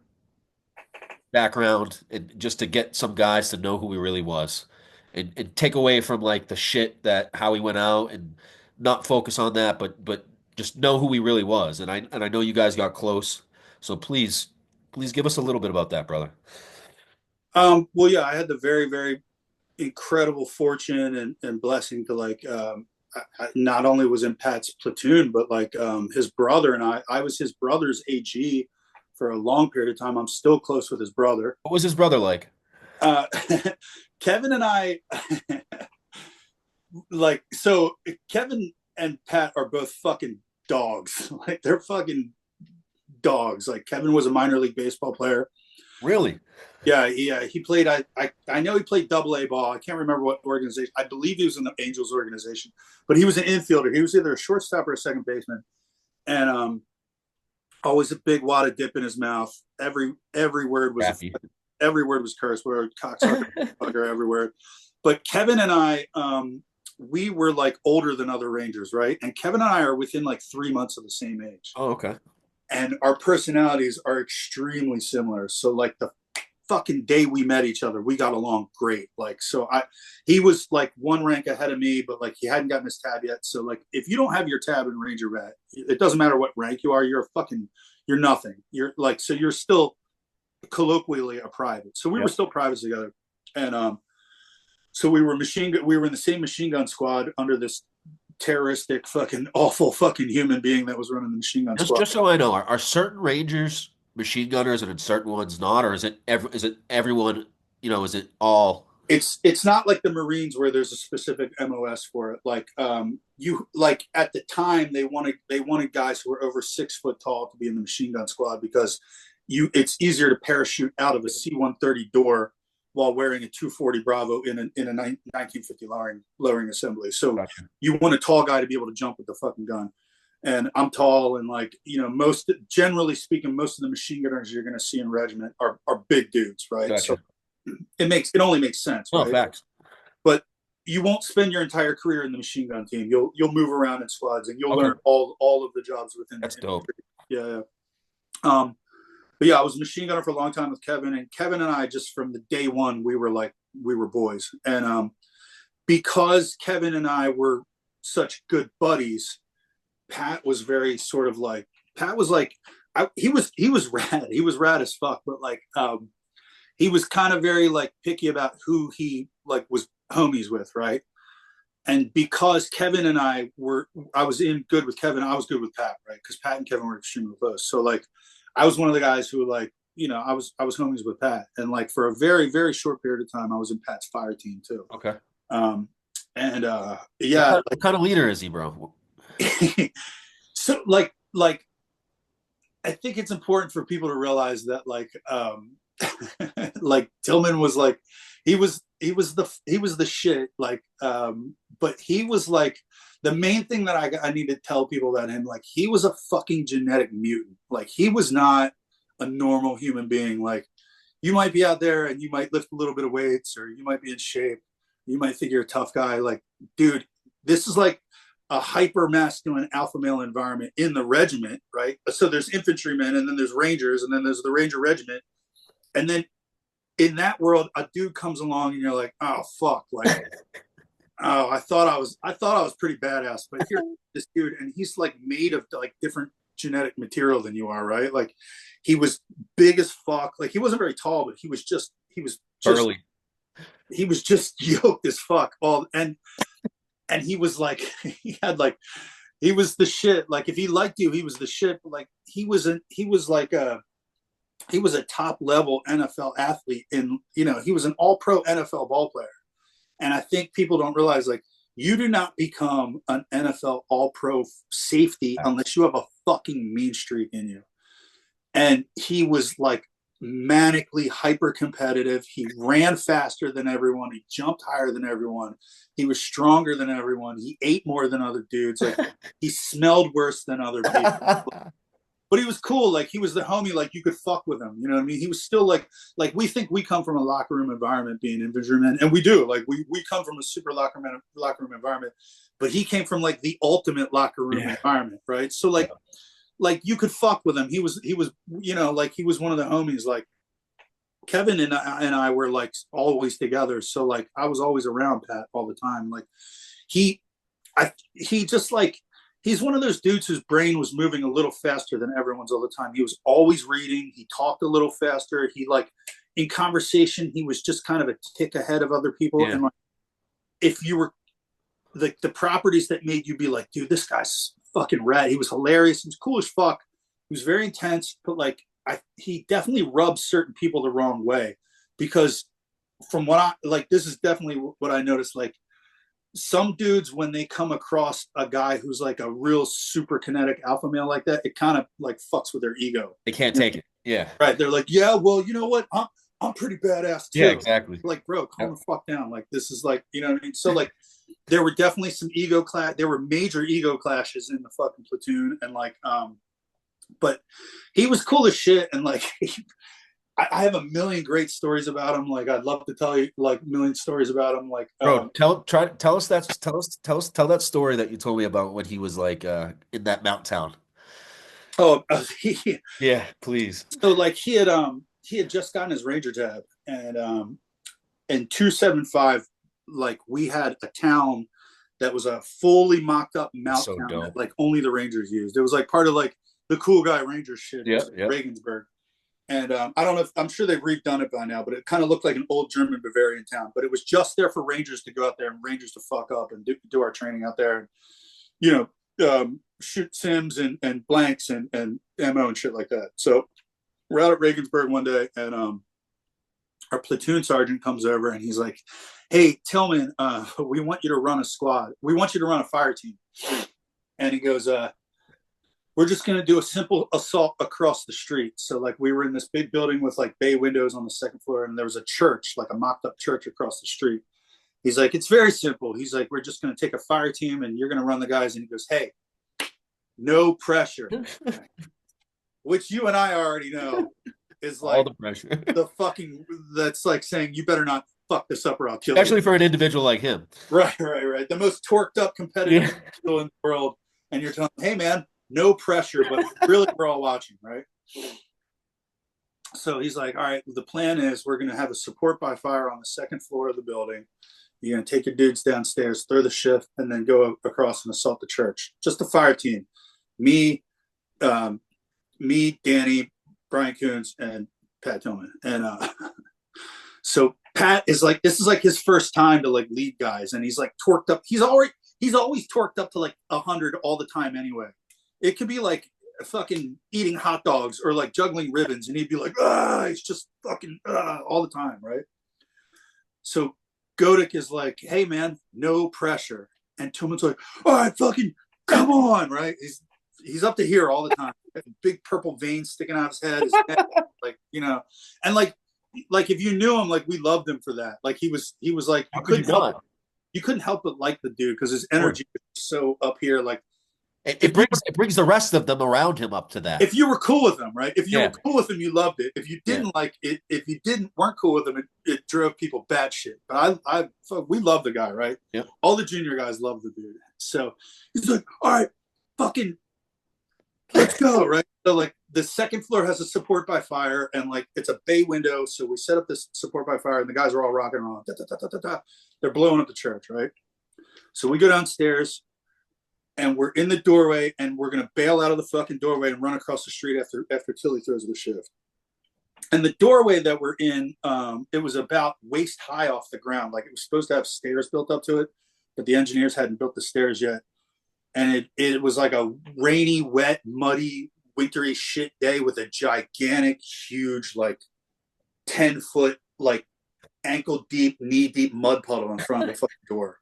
background, and just to get some guys to know who he really was, and take away from like the shit that how he went out, and not focus on that, but just know who he really was. And I know you guys got close, so please give us a little bit about that, brother. Well, yeah, I had the very, very incredible fortune and blessing to like I not only was in Pat's platoon, but like his brother and I was his brother's AG for a long period of time. I'm still close with his brother. What was his brother like? Kevin and I like, so Kevin and Pat are both fucking dogs. Like they're fucking dogs. Like Kevin was a minor league baseball player. Really? Yeah, he played. I know he played AA ball. I can't remember what organization. I believe he was in the Angels organization, but he was an infielder. He was either a shortstop or a second baseman. And always a big wad of dip in his mouth. Every word was every word was curse word, cocksucker, bugger, every word. But Kevin and I, we were like older than other Rangers, right? And Kevin and I are within like 3 months of the same age. Oh, okay. And our personalities are extremely similar. So like the fucking day we met each other, we got along great. Like, so he was like one rank ahead of me, but like he hadn't gotten his tab yet. So like, if you don't have your tab in Ranger Vet, it doesn't matter what rank you are, you're nothing. You're like, so you're still colloquially a private. So we were still privates together. And, so we were in the same machine gun squad under this terroristic fucking awful fucking human being that was running the machine gun squad. Just so I know, are certain Rangers machine gunners and certain ones not, or is it everyone? You know, is it all? It's not like the Marines where there's a specific MOS for it. Like you like at the time they wanted guys who were over 6 foot tall to be in the machine gun squad because it's easier to parachute out of a C-130 door while wearing a 240 Bravo in a 1950 lowering assembly. So gotcha. You want a tall guy to be able to jump with the fucking gun. And I'm tall, and like, you know, generally speaking, most of the machine gunners you're going to see in regiment are big dudes, right? Gotcha. So it only makes sense, right? Oh, facts. But you won't spend your entire career in the machine gun team. You'll move around in squads, and you'll learn all of the jobs within. That's dope. Yeah. But yeah, I was a machine gunner for a long time with Kevin, and Kevin and I just from the day one we were boys, and because Kevin and I were such good buddies, Pat was very sort of like he was rad. He was rad as fuck, but like he was kind of very like picky about who he like was homies with, right? And because Kevin and I was good with Kevin, I was good with Pat, right? Because Pat and Kevin were extremely close. So like I was one of the guys who like, you know, I was homies with Pat, and like for a very, very short period of time, I was in Pat's fire team too. Okay. Yeah. What kind of leader is he, bro? So like I think it's important for people to realize that like like Tillman was like he was the shit, like but he was like the main thing that I need to tell people about him, like he was a fucking genetic mutant. Like he was not a normal human being. Like you might be out there and you might lift a little bit of weights, or you might be in shape, you might think you're a tough guy. Like, dude, this is like a hyper masculine alpha male environment in the regiment, right? So there's infantrymen, and then there's Rangers, and then there's the Ranger Regiment. And then in that world, a dude comes along and you're like, oh fuck, like oh, I thought I was pretty badass, but here's this dude, and he's like made of like different genetic material than you are, right? Like he was big as fuck. Like he wasn't very tall, but he was just early. He was just yoked as fuck. And he was like he was the shit. Like if he liked you, he was the shit. But like he was a top level NFL athlete, and you know, he was an all-pro NFL ball player. And I think people don't realize, like, you do not become an NFL all-pro safety unless you have a fucking mean streak in you. And he was like manically hyper competitive. He ran faster than everyone. He jumped higher than everyone. He was stronger than everyone. He ate more than other dudes. Like he smelled worse than other people. But he was cool. Like he was the homie. Like you could fuck with him. You know what I mean? He was still like we think we come from a locker room environment being infantrymen, and we do. Like we come from a super locker room environment, but he came from like the ultimate locker room environment, right? So like you could fuck with him. He was you know, like he was one of the homies. Like Kevin and I were like always together. So like I was always around Pat all the time. Like he just like. He's one of those dudes whose brain was moving a little faster than everyone's all the time. He was always reading. He talked a little faster. He like in conversation, he was just kind of a tick ahead of other people. Yeah. And like, if you were the properties that made you be like, dude, this guy's fucking rad. He was hilarious. He was cool as fuck. He was very intense, but like he definitely rubbed certain people the wrong way, because from what I like, this is definitely what I noticed. Like, some dudes, when they come across a guy who's like a real super kinetic alpha male like that, it kind of like fucks with their ego. They can't take it. Yeah. Right. They're like, yeah, well, you know what? I'm pretty badass too. Yeah, exactly. Like, bro, calm the fuck down. Like, this is like, you know what I mean? So like, there were definitely some there were major ego clashes in the fucking platoon. And like, But he was cool as shit, and like I have a million great stories about him. Like I'd love to tell you like a million stories about him. Like Bro, tell that story that you told me about when he was like in that mountain town. oh, Yeah, please. so like he had just gotten his Ranger tab, and in 275, like we had a town that was a fully mocked up mount So town that dope. like only the Rangers used. It was like part of like the cool guy Rangers shit. It Yeah, was yeah. Regensburg. And I don't know if I'm sure they've redone it by now, but it kind of looked like an old German Bavarian town. But it was just there for Rangers to go out there and Rangers to fuck up and do our training out there, and shoot sims and blanks and ammo and shit like that. So we're out at Regensburg one day, and our platoon sergeant comes over and he's like, "Hey, Tillman, we want you to run a squad. We want you to run a fire team." And he goes, "We're just going to do a simple assault across the street." So like we were in this big building with like bay windows on the second floor, and there was a church, like a mocked up church across the street. He's like, "It's very simple." He's like, "We're just going to take a fire team and you're going to run the guys." And he goes, "Hey, no pressure," which you and I already know is like All the pressure. that's like saying you better not fuck this up or I'll kill you. Especially for an individual like him. Right. The most torqued up competitive in the world. And you're telling, "Hey man, no pressure, but really we're all watching," right? So he's like, "All right, the plan is we're going to have a support by fire on the second floor of the building. You're going to take your dudes downstairs, throw the shift, and then go across and assault the church. Just a fire team. Me, Danny, Brian Coons, and Pat Tillman." And so Pat is like, this is like his first time to like lead guys, and he's like torqued up. He's always torqued up to like 100 all the time anyway. It could be like fucking eating hot dogs or like juggling ribbons, and he'd be like, he's just fucking all the time, right? So Godick is like, "Hey man, no pressure," and Tillman's like, "All right, fucking come on," right? He's up to here all the time, big purple veins sticking out his head, like and like if you knew him, like we loved him for that. Like he was like you couldn't help but like the dude because his energy was so up here, like. It brings the rest of them around him up to that. If you were cool with him, right? If you were cool with him, you loved it. If you didn't like it, if you weren't cool with him, it drove people bad shit. But we love the guy, right? Yeah. All the junior guys love the dude. So he's like, "All right, fucking, let's go," right? So like the second floor has a support by fire, and like it's a bay window. So we set up this support by fire, and the guys are all rocking around. Da, da, da, da, da. They're blowing up the church, right? So we go downstairs. And we're in the doorway, and we're gonna bail out of the fucking doorway and run across the street after Tilly throws the shift. And the doorway that we're in, it was about waist high off the ground. Like it was supposed to have stairs built up to it, but the engineers hadn't built the stairs yet. And it was like a rainy, wet, muddy, wintry shit day with a gigantic, huge, like 10-foot, like ankle deep, knee deep mud puddle in front of the fucking door.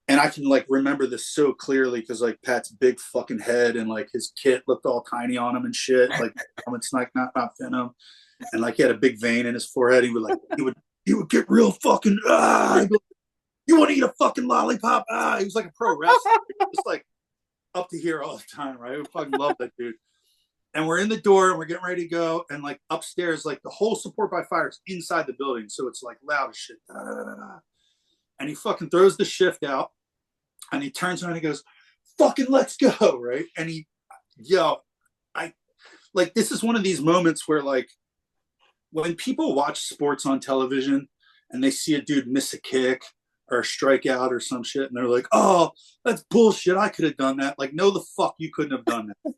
And I can like remember this so clearly because like Pat's big fucking head and like his kit looked all tiny on him and shit. Like it's like not venom, and like he had a big vein in his forehead. He would get real fucking "You want to eat a fucking lollipop?" He was like a pro wrestler, just like up to here all the time, right? I fucking love that dude. And we're in the door and we're getting ready to go, and like upstairs, like the whole support by fire is inside the building, so it's like loud as shit. Da, da, da, da. And he fucking throws the shift out, and he turns around and he goes, "Fucking let's go," right? And I like, this is one of these moments where like when people watch sports on television and they see a dude miss a kick or a strikeout or some shit, and they're like, "Oh, that's bullshit. I could have done that." Like, no, the fuck you couldn't have done that.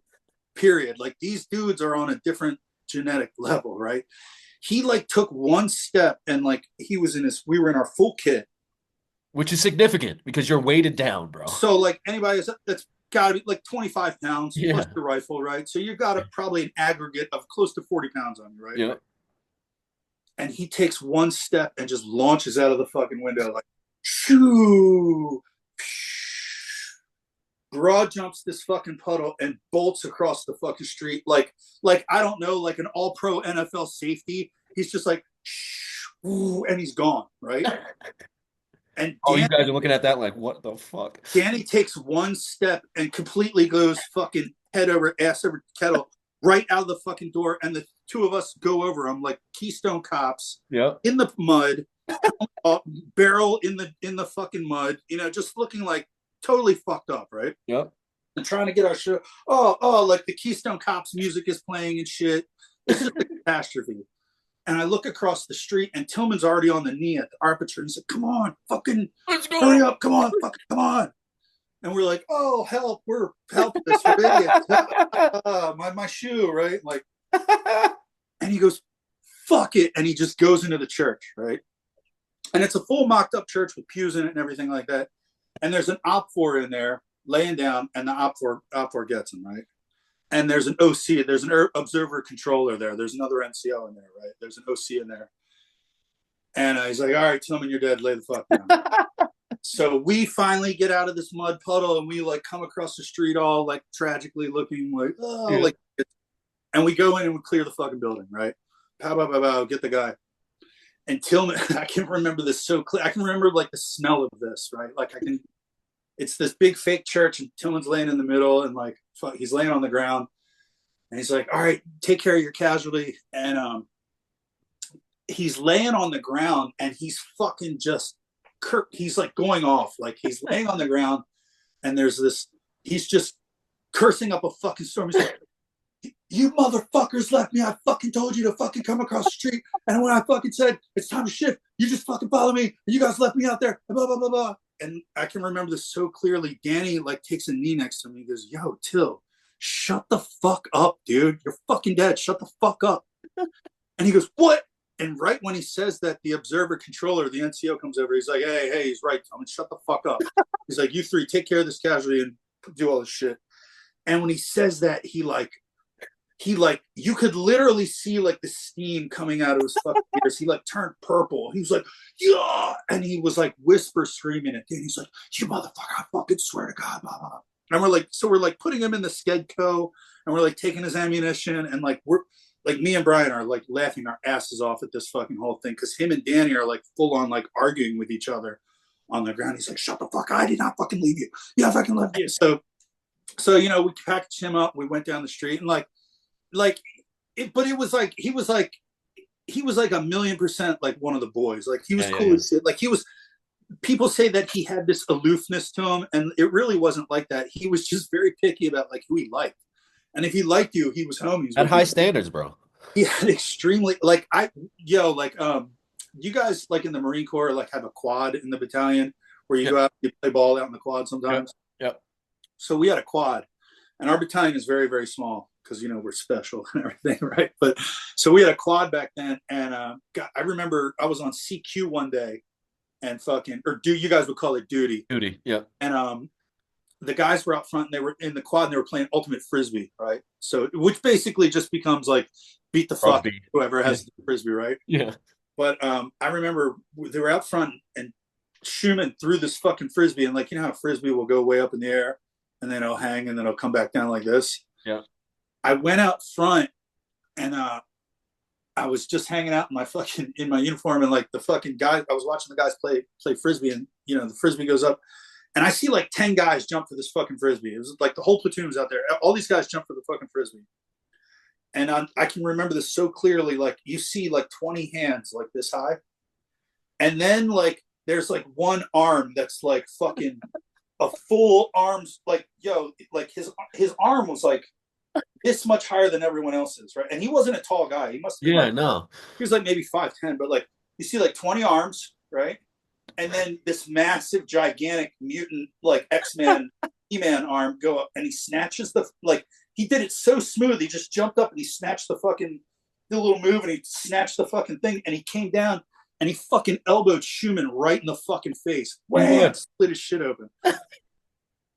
Period. Like these dudes are on a different genetic level, right? He like took one step, and like we were in our full kit. Which is significant because you're weighted down, bro. So like anybody that's got to be like 25 pounds plus the rifle, right? So you've got probably an aggregate of close to 40 pounds on you, right? Yeah. And he takes one step and just launches out of the fucking window like, shoo, broad jumps this fucking puddle and bolts across the fucking street like I don't know, like an all-pro NFL safety. He's just like, and he's gone, right? And you guys are looking at that like, what the fuck? Danny takes one step and completely goes fucking head over, ass over kettle, right out of the fucking door. And the two of us go over them like Keystone Cops in the mud, barrel in the fucking mud, you know, just looking like totally fucked up, right? Yep. And trying to get our show. Oh, like the Keystone Cops music is playing and shit. It's just a catastrophe. And I look across the street, and Tillman's already on the knee at the arbitrator. He's like, "Come on, fucking, let's go. Hurry up, come on, fucking, come on." And we're like, "Oh, help, we're helpless, we're idiots. My shoe, right?" Like, and he goes, "Fuck it," and he just goes into the church, right? And it's a full mocked up church with pews in it and everything like that. And there's an op4 in there laying down, and the op4 gets him, right? And there's an OC, there's an observer controller there. There's another NCO in there, right? There's an OC in there. And he's like, "All right, Tillman, you're dead. Lay the fuck down." So we finally get out of this mud puddle, and we like come across the street all like tragically looking like, like, and we go in and we clear the fucking building, right? Pow, pow, pow, pow, get the guy. And Tillman, I can remember this so clear. I can remember like the smell of this, right? Like it's this big fake church, and Tillman's laying in the middle, and like he's laying on the ground, and he's like, "All right, take care of your casualty." And he's laying on the ground, and he's fucking just he's like going off, like he's laying on the ground, and there's this, he's just cursing up a fucking storm. He's like, "You motherfuckers left me. I fucking told you to fucking come across the street, and when I fucking said it's time to shift, you just fucking follow me, and you guys left me out there, blah blah blah blah." And I can remember this so clearly. Danny like takes a knee next to me. He goes, "Yo, Till, shut the fuck up, dude. You're fucking dead. Shut the fuck up." And he goes, "What?" And right when he says that, the observer controller, the NCO, comes over. He's like, hey, he's right, Tom. Shut the fuck up. He's like, "You three, take care of this casualty and do all this shit." And when he says that, he you could literally see like the steam coming out of his fucking ears. He like turned purple. He was like, "Yeah," and he was like whisper screaming at him. He's like, "You motherfucker, I fucking swear to God, blah blah blah." And we're like putting him in the Skedco, and we're like taking his ammunition, and like we're like, me and Brian are like laughing our asses off at this fucking whole thing, because him and Danny are like full on like arguing with each other on the ground. He's like, "Shut the fuck! I did not fucking leave you. Yeah, I fucking left you." So you know, we packaged him up. We went down the street, and but it was like he was like 1,000,000% like one of the boys. Like he was cool as shit. Like he was. People say that he had this aloofness to him, and it really wasn't like that. He was just very picky about like who he liked, and if he liked you, he was homies. At high standards, bro. He had extremely you guys like in the Marine Corps like have a quad in the battalion where you go out, you play ball out in the quad sometimes. Yep. So we had a quad, and our battalion is very, very small because, you know, we're special and everything, right? But so we had a quad back then, and I remember I was on CQ one day, and you guys would call it duty. Duty, yeah. And the guys were out front, and they were in the quad, and they were playing ultimate frisbee, right? So which basically just becomes like beat the fuck whoever has the frisbee, right? Yeah. But I remember they were out front, and Schumann threw this fucking frisbee, and like, you know how frisbee will go way up in the air and then it'll hang and then it'll come back down like this. Yeah. I went out front, and I was just hanging out in my uniform, and like the fucking guy, I was watching the guys play frisbee, and you know, the frisbee goes up, and I see like 10 guys jump for this fucking frisbee. It was like the whole platoon was out there. All these guys jump for the fucking frisbee. And I can remember this so clearly. Like you see like 20 hands like this high, and then like there's like one arm that's like fucking a full arms, like, yo, like his arm was like this much higher than everyone else's, right? And he wasn't a tall guy. He must have been he was like maybe 5'10", but like you see like 20 arms, right? And then this massive, gigantic mutant like X-Man, He-Man arm go up, and he snatches he did it so smooth. He just jumped up and he snatched the little move, and he snatched the fucking thing, and he came down and he fucking elbowed Schumann right in the fucking face. Wham! Split his shit open.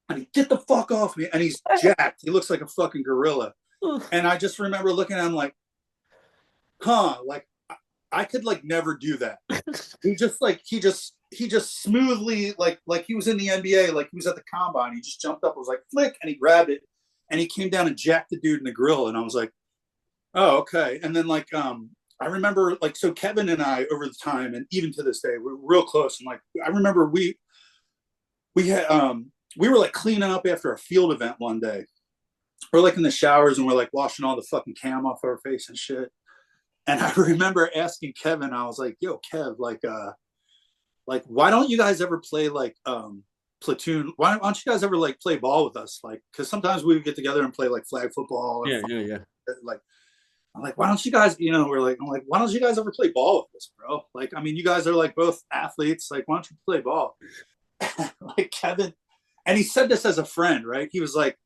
And he get the fuck off me, and he's jacked. He looks like a fucking gorilla. And I just remember looking at him like, like I could like never do that. He just smoothly like he was in the NBA, like he was at the combine. He just jumped up, was like flick, and he grabbed it, and he came down and jacked the dude in the grill, and I was like, oh, okay. And then like I remember like, so Kevin and I over the time, and even to this day, we're real close. And like I remember we had we were like cleaning up after a field event one day, we're like in the showers and we're like washing all the fucking cam off our face and shit. And I remember asking Kevin, I was like, yo, Kev, like, why don't you guys ever play like platoon? Why don't you guys ever like play ball with us? Like, because sometimes we would get together and play like flag football. Yeah. Like, I'm like, why don't you guys, I'm like, why don't you guys ever play ball with us, bro? Like, I mean, you guys are like both athletes. Like, why don't you play ball? Like Kevin, and he said this as a friend, right? He's like,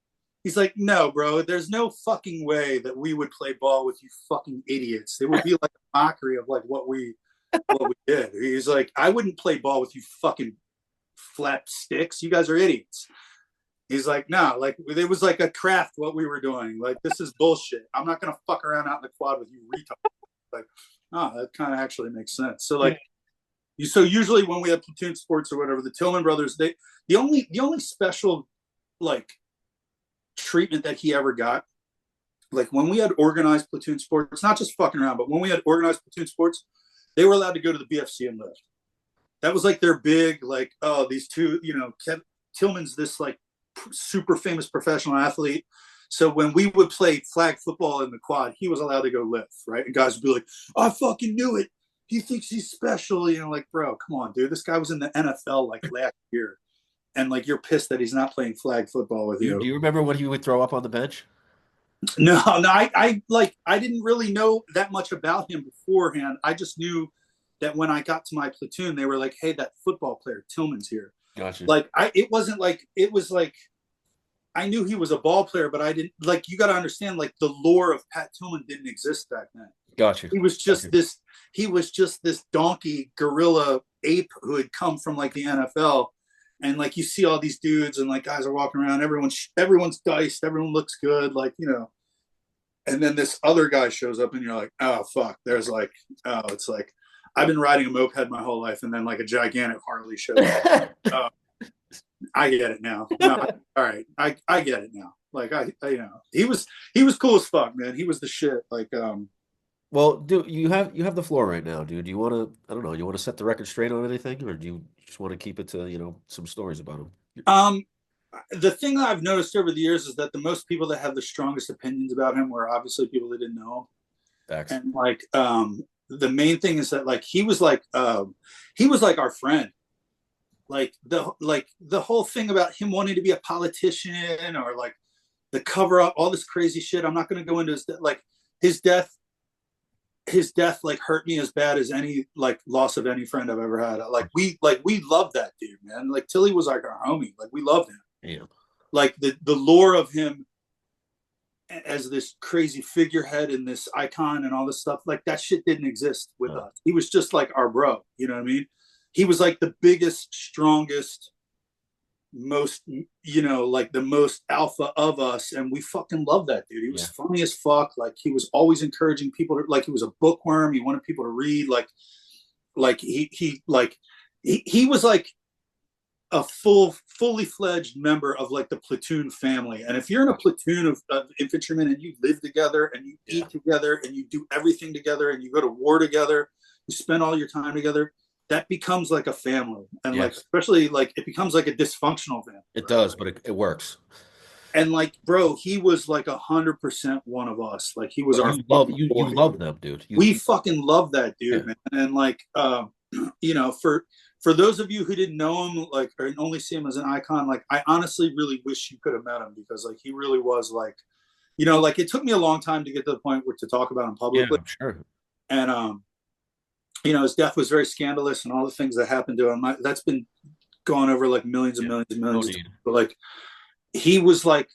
no, bro, there's no fucking way that we would play ball with you fucking idiots. It would be like a mockery of like what we did. He's like, I wouldn't play ball with you fucking flat sticks. You guys are idiots. He's like, no, like it was like a craft what we were doing. Like, this is bullshit. I'm not gonna fuck around out in the quad with you retards. Like, oh, that kind of actually makes sense. So like, so usually when we have platoon sports or whatever, the Tillman brothers, the only special like treatment that he ever got, like when we had organized platoon sports, not just fucking around, but when we had organized platoon sports, they were allowed to go to the BFC and lift. That was like their big, like, oh, these two, Tillman's this like super famous professional athlete. So when we would play flag football in the quad, he was allowed to go lift, right? And guys would be like, I fucking knew it. He thinks he's special. Like, bro, come on, dude. This guy was in the NFL like last year. And like, you're pissed that he's not playing flag football with you. Do you remember when he would throw up on the bench? No, I didn't really know that much about him beforehand. I just knew that when I got to my platoon, they were like, hey, that football player, Tillman's here. Gotcha. Like, it was like, I knew he was a ball player, but I didn't, like, you got to understand, like, the lore of Pat Tillman didn't exist back then. Gotcha. He was just this donkey gorilla ape who had come from like the NFL. And like, you see all these dudes and like guys are walking around, everyone's diced, everyone looks good, like, and then this other guy shows up and you're like, oh fuck, there's like, oh, it's like, I've been riding a moped my whole life, and then like a gigantic Harley shows up. I get it now. No, all right, I get it now. Like, he was cool as fuck, man. He was the shit. Like, well, dude, you have the floor right now, dude. You want to, I don't know, you want to set the record straight on anything, or do you just want to keep it to, some stories about him? The thing that I've noticed over the years is that the most people that have the strongest opinions about him were obviously people that didn't know him. Facts. And like, the main thing is that like he was like our friend. Like the whole thing about him wanting to be a politician or like the cover up, all this crazy shit. I'm not going to go into his death like hurt me as bad as any like loss of any friend I've ever had. Like we loved that dude, man. Like Tilly was like our homie. Like we loved him. Yeah. Like the lore of him as this crazy figurehead and this icon and all this stuff, like that shit didn't exist with us. He was just like our bro. You know what I mean? He was like the biggest, strongest, most, like the most alpha of us. And we fucking loved that dude. He was funny as fuck. Like he was always encouraging people to, like, he was a bookworm. He wanted people to read. He was like a fully fledged member of like the platoon family. And if you're in a platoon of infantrymen and you live together and you eat together and you do everything together and you go to war together, you spend all your time together, that becomes like a family. And like, especially like it becomes like a dysfunctional family. It does, but it works. And like, bro, he was like 100% one of us. Like he was you love them, dude. We fucking love that dude, man. And like, for those of you who didn't know him, like, or only see him as an icon, like, I honestly really wish you could have met him because, like, he really was, like, like, it took me a long time to get to the point where to talk about him publicly. Yeah, sure. And, his death was very scandalous and all the things that happened to him. That's been gone over, like, millions and millions and millions. But, like, he was, like,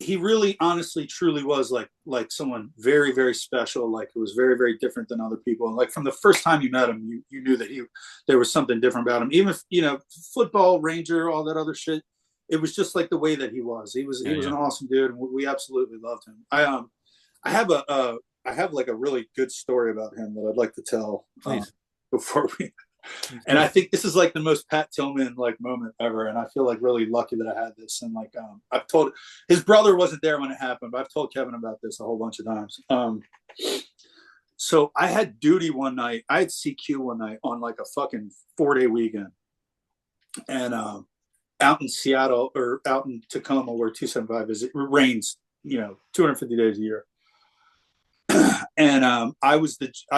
he really honestly truly was like someone very, very special. Like it was very, very different than other people. And like from the first time you met him, you knew that there was something different about him. Even if, football, Ranger, all that other shit, it was just like the way that he was. He was an awesome dude, and we absolutely loved him. I have like a really good story about him that I'd like to tell before we. And I think this is like the most Pat Tillman like moment ever, and I feel like really lucky that I had this. And like I've told his brother wasn't there when it happened, but I've told Kevin about this a whole bunch of times. So I had duty one night. I had CQ one night on like a fucking 4-day weekend, and out in Seattle or out in Tacoma where 275 is, it rains 250 days a year. And I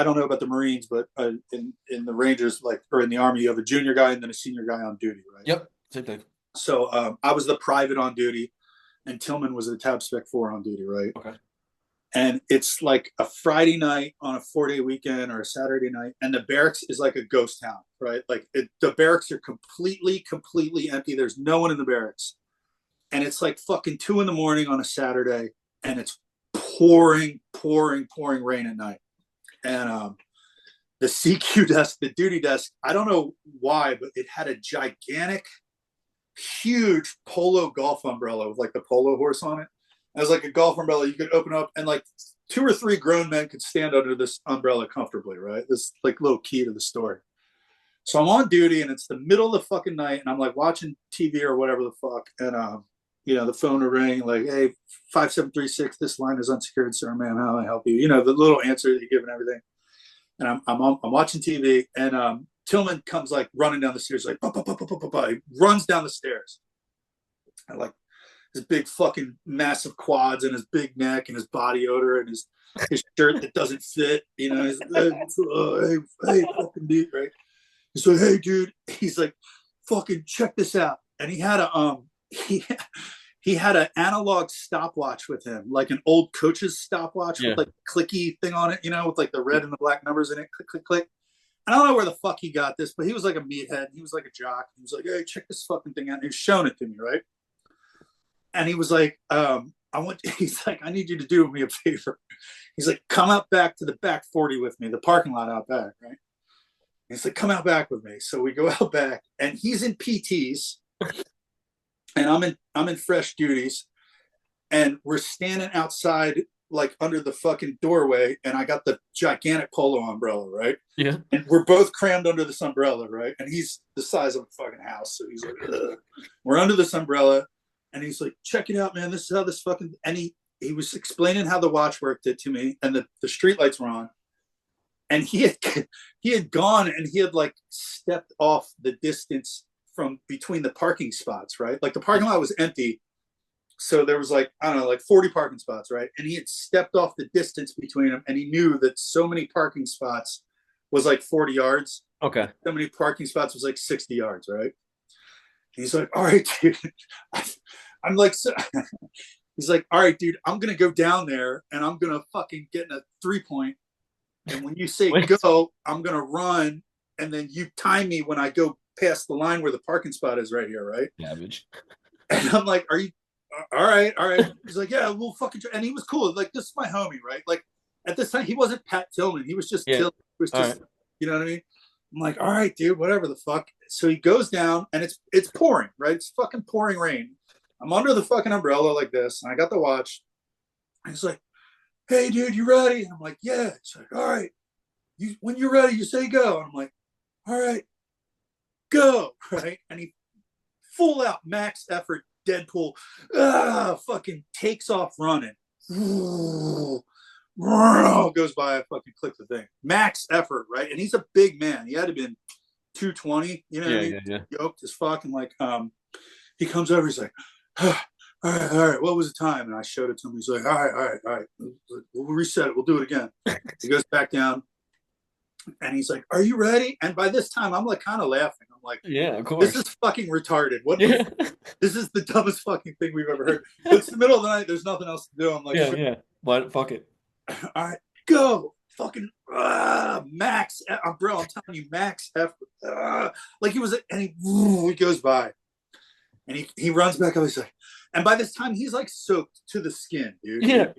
don't know about the Marines, but in the Rangers, like, or in the Army, you have a junior guy and then a senior guy on duty, right? Yep, same thing. So I was the private on duty, and Tillman was the tab spec 4 on duty, right? Okay. And it's like a Friday night on a 4-day weekend or a Saturday night, and the barracks is like a ghost town, right? Like the barracks are completely empty. There's no one in the barracks, and it's like fucking 2 a.m. on a Saturday, and it's pouring rain at night. And the CQ desk, the duty desk, I don't know why, but it had a gigantic, huge polo golf umbrella with like the polo horse on it. It was like a golf umbrella you could open up, and like 2 or 3 grown men could stand under this umbrella comfortably, right? This like little key to the story. So I'm on duty, and it's the middle of the fucking night, and I'm like watching TV or whatever the fuck, and the phone will ring, like, hey, 5736, this line is unsecured, sir, ma'am, how may I help you? The little answer that you give and everything. And I'm watching TV, and Tillman comes like running down the stairs, like, bah, bah, bah, bah, bah, bah. He runs down the stairs. And like his big fucking massive quads and his big neck and his body odor and his shirt that doesn't fit, he's hey, fucking dude, right? He's like, hey, dude, he's like, fucking check this out. And he had he had an analog stopwatch with him, like an old coach's stopwatch with like a clicky thing on it, with like the red and the black numbers in it, click, click, click. I don't know where the fuck he got this, but he was like a meathead. He was like a jock. He was like, hey, check this fucking thing out. And he was showing it to me, right? And he was like, he's like, I need you to do me a favor. He's like, come out back to the back 40 with me, the parking lot out back, right? And he's like, come out back with me. So we go out back, and he's in PTs, and I'm in fresh duties, and we're standing outside, like under the fucking doorway, and I got the gigantic polo umbrella, right? Yeah. And we're both crammed under this umbrella, right? And he's the size of a fucking house, so he's like, ugh. We're under this umbrella, and he's like, check it out, man. This is how this fucking, and he was explaining how the watch worked it to me, and the street lights were on, and he had gone, and he had like stepped off the distance from between the parking spots, right? Like the parking lot was empty. So there was like, I don't know, like 40 parking spots, right? And he had stepped off the distance between them, and he knew that so many parking spots was like 40 yards. Okay. So many parking spots was like 60 yards, right? And he's like, all right, dude. I'm like, so he's like, all right, dude, I'm going to go down there, and I'm going to fucking get in a 3-point. And when you say go, I'm going to run, and then you time me when I go past the line where the parking spot is right here, right? Savage. And I'm like, are you all right? He's like, yeah, we'll fucking try. And he was cool. Like, this is my homie, right? Like, at this time, he wasn't Pat Tillman. He was just Tillman. He was just, you know what I mean? I'm like, all right, dude, whatever the fuck. So he goes down, and it's pouring, right? It's fucking pouring rain. I'm under the fucking umbrella like this, and I got the watch. And he's like, hey, dude, you ready? And I'm like, yeah. He's like, all right. When you're ready, you say go. And I'm like, all right, go, right? And he full out max effort Deadpool fucking takes off running. Goes by, I fucking click the thing. Max effort, right? And he's a big man. He had to be 220, what I mean? Yeah. Yoked as fuck. And like, he comes over, he's like, all right, what was the time? And I showed it to him. He's like, all right. We'll reset it. We'll do it again. He goes back down. And he's like, are you ready? And by this time, I'm like kind of laughing. I'm like, yeah, of course. This is fucking retarded. This is the dumbest fucking thing we've ever heard. It's the middle of the night. There's nothing else to do. I'm like, yeah. But fuck it. All right, go. Fucking max. Bro, I'm telling you, max effort. Like he was, and he goes by. And he runs back up. He's like, and by this time, he's like soaked to the skin, dude. Yeah.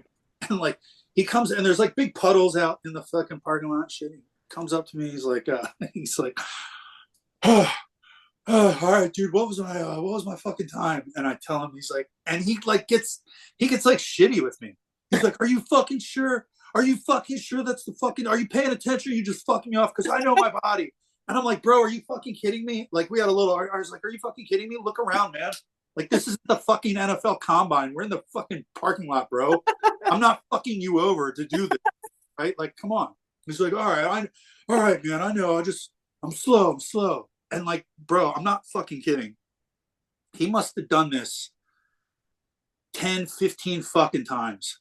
And like, he comes, and there's like big puddles out in the fucking parking lot. Shit. Comes up to me, he's like, all right, dude, what was my fucking time? And I tell him, he's like, and he gets like shitty with me. He's like, are you fucking sure? Are you fucking sure that's the fucking, are you paying attention? Or are you just fucking me off? Because I know my body. And I'm like, bro, are you fucking kidding me? Like, we had a little, I was like, are you fucking kidding me? Look around, man. Like, this is the fucking NFL combine. We're in the fucking parking lot, bro. I'm not fucking you over to do this, right? Like, come on. He's like, all right, man, I know. I'm slow. And like, bro, I'm not fucking kidding. He must have done this 10, 15 fucking times.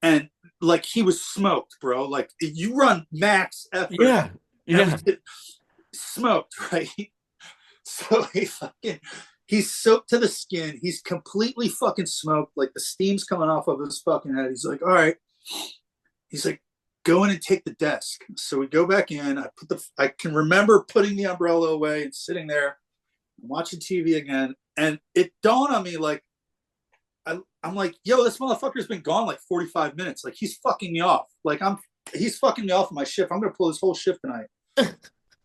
And like he was smoked, bro. Like you run max effort. Yeah. Yeah. Smoked, right? So he's soaked to the skin. He's completely fucking smoked. Like the steam's coming off of his fucking head. He's like, all right. He's like, go in and take the desk. So we go back in. I can remember putting the umbrella away and sitting there watching TV again. And it dawned on me, like, I'm like, yo, this motherfucker's been gone like 45 minutes. Like he's fucking me off. Like he's fucking me off of my shift. I'm going to pull this whole shift tonight.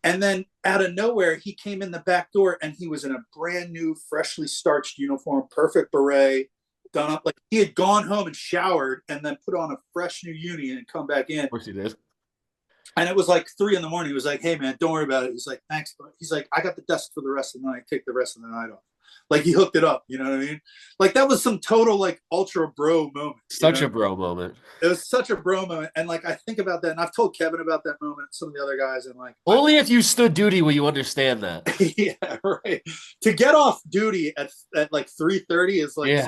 And then out of nowhere, he came in the back door and he was in a brand new, freshly starched uniform, perfect beret, done up. Like he had gone home and showered and then put on a fresh new uni and come back in. Of course he did. And it was like 3 a.m. He was like, hey, man, don't worry about it. He's like, thanks. He's like, I got the desk for the rest of the night. Take the rest of the night off. Like he hooked it up. You know what I mean? Like that was some total like ultra bro moment. Such a bro moment. It was such a bro moment. And like I think about that, and I've told Kevin about that moment, some of the other guys, and like only if you stood duty will you understand that. Yeah, right. To get off duty at like 3:30 is like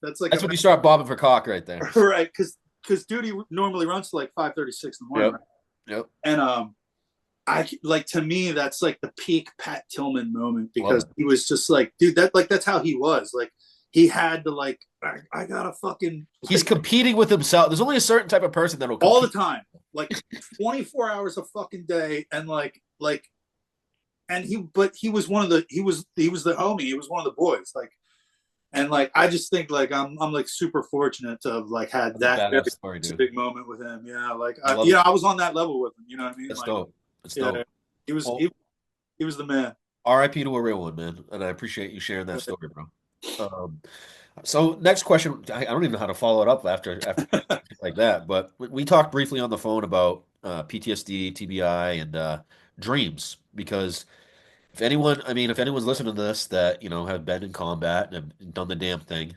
that's like that's when you start bobbing for cock right there. Right, because duty normally runs to like 5:36 in the morning. Yep. Right? Yep. And I like, to me that's like the peak Pat Tillman moment, because he was just like, dude, that's how he was. Like he had to like, I gotta fucking. He's competing with himself. There's only a certain type of person that'll compete. All the time, like 24 hours a fucking day, and and he was one of the he was the homie. He was one of the boys. Like, and like I just think like I'm like super fortunate to have like had that big moment with him. Yeah, like I was on that level with him. You know what I mean? That's like, dope. That's dope. He was the man. R.I.P. to a real one, man. And I appreciate you sharing that story, bro. So next question, I don't even know how to follow it up after like that, but we talked briefly on the phone about PTSD, TBI, and dreams, because if anyone's listening to this that, have been in combat and have done the damn thing,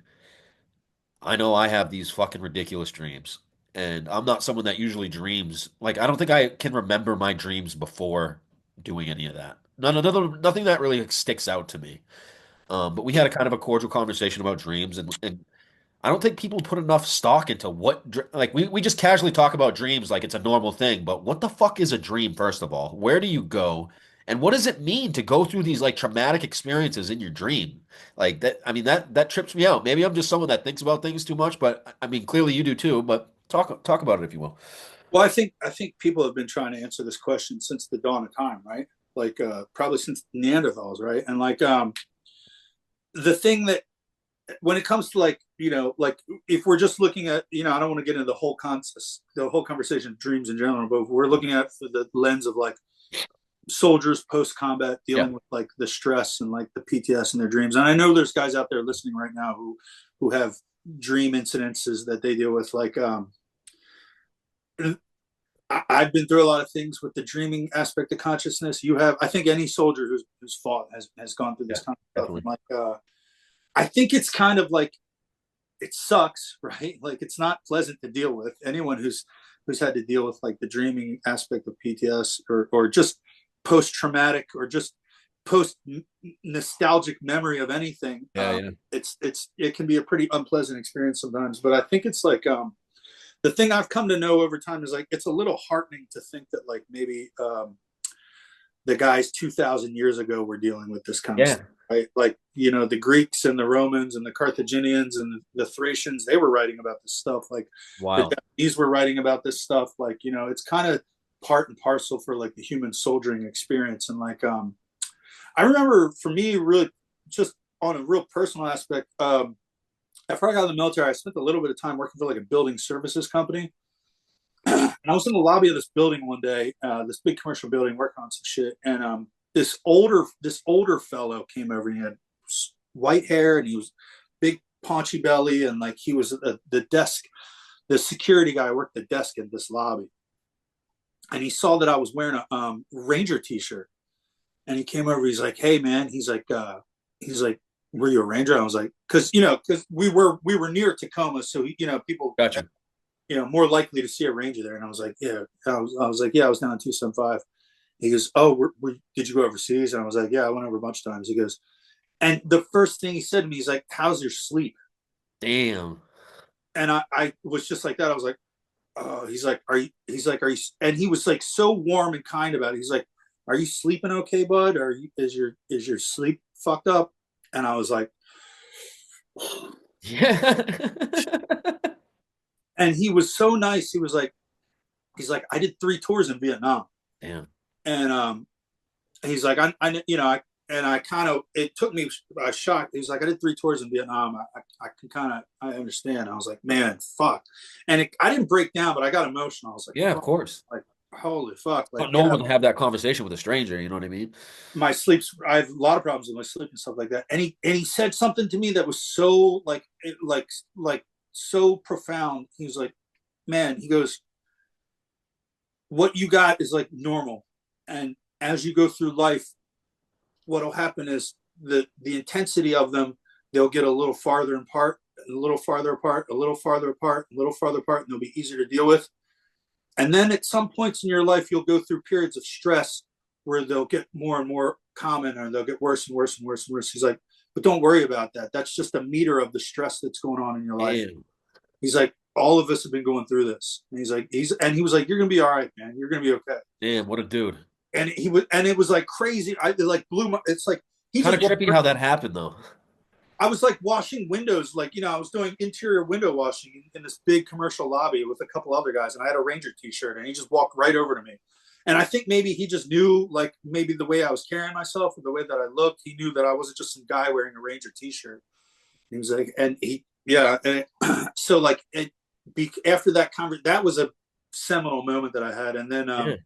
I know I have these fucking ridiculous dreams. And I'm not someone that usually dreams. Like, I don't think I can remember my dreams before doing any of that. Nothing that really sticks out to me. But we had a kind of a cordial conversation about dreams, and I don't think people put enough stock into we just casually talk about dreams like it's a normal thing, but what the fuck is a dream, first of all? Where do you go? And what does it mean to go through these like traumatic experiences in your dream? Like that, I mean, that trips me out. Maybe I'm just someone that thinks about things too much, but I mean, clearly you do too, but talk about it if you will. Well, I think people have been trying to answer this question since the dawn of time, right? Like probably since Neanderthals, right? And like the thing that when it comes to like, like if we're just looking at, I don't want to get into the whole conversation of dreams in general, but if we're looking at through the lens of like soldiers post-combat dealing with like the stress and like the PTS in their dreams. And I know there's guys out there listening right now who have dream incidences that they deal with. Like I've been through a lot of things with the dreaming aspect of consciousness. I think any soldier who's fought has gone through this kind of stuff. Like I think it's kind of like, it sucks, right? Like it's not pleasant to deal with. Anyone who's had to deal with like the dreaming aspect of PTS or just post-traumatic or just post-nostalgic memory of anything. It can be a pretty unpleasant experience sometimes. But I think it's like the thing I've come to know over time is like it's a little heartening to think that like maybe the guys 2,000 years ago were dealing with this kind of stuff, right? Like, the Greeks and the Romans and the Carthaginians and the Thracians, they were writing about this stuff. Like the Japanese were writing about this stuff. Like, it's kind of part and parcel for like the human soldiering experience. And like, I remember for me, really just on a real personal aspect, after I got in the military, I spent a little bit of time working for like a building services company. And I was in the lobby of this building one day, this big commercial building, working on some shit. And this older fellow came over, and he had white hair, and he was big, paunchy belly, and like he was the security guy worked the desk at this lobby. And he saw that I was wearing a Ranger t-shirt, and he came over. He's like, "Hey, man," he's like, "Were you a Ranger?" I was like, because we were near Tacoma, so people gotcha. More likely to see a Ranger there. And I was like, yeah. I was like, yeah, I was down in 275. He goes, oh, did you go overseas? And I was like, yeah, I went over a bunch of times. He goes, and the first thing he said to me, he's like, how's your sleep? Damn. And I was just like that. I was like, oh, he's like, are you, and he was like so warm and kind about it. He's like, are you sleeping okay, bud? Is your sleep fucked up? And I was like, Yeah. and he was so nice. He's like, I did 3 tours in Vietnam. Damn. And he's like, I kind of, it took me a shock. He's like, I did 3 tours in Vietnam. I can kind of, I understand. I was like, man, fuck. And I didn't break down, but I got emotional. I was like, Yeah, of fuck. course. Like, holy fuck. Like, But yeah, normal to have that conversation with a stranger, you know what I mean? my sleep's, I have a lot of problems with my sleep and stuff like that. And he said something to me that was so like so profound. He was like, man, he goes, what you got is like normal. And as you go through life, what'll happen is the intensity of them, they'll get a little farther apart, a little farther apart, a little farther apart, a little farther apart, and they'll be easier to deal with. And then at some points in your life, you'll go through periods of stress where they'll get more and more common, or they'll get worse and worse and worse and worse. He's like, but don't worry about that. That's just a meter of the stress that's going on in your life. Damn. He's like, all of us have been going through this. And he was like, you're gonna be all right, man. You're gonna be okay. Damn, what a dude. And it was like crazy. It like blew my. It's like he Kind of just trippy how that happened though. I was like washing windows, like, I was doing interior window washing in this big commercial lobby with a couple other guys, and I had a Ranger t-shirt, and he just walked right over to me. And I think maybe he just knew, like, maybe the way I was carrying myself or the way that I looked, he knew that I wasn't just some guy wearing a Ranger t-shirt. He was like, and he, yeah. And so like after that that was a seminal moment that I had. And then Yeah.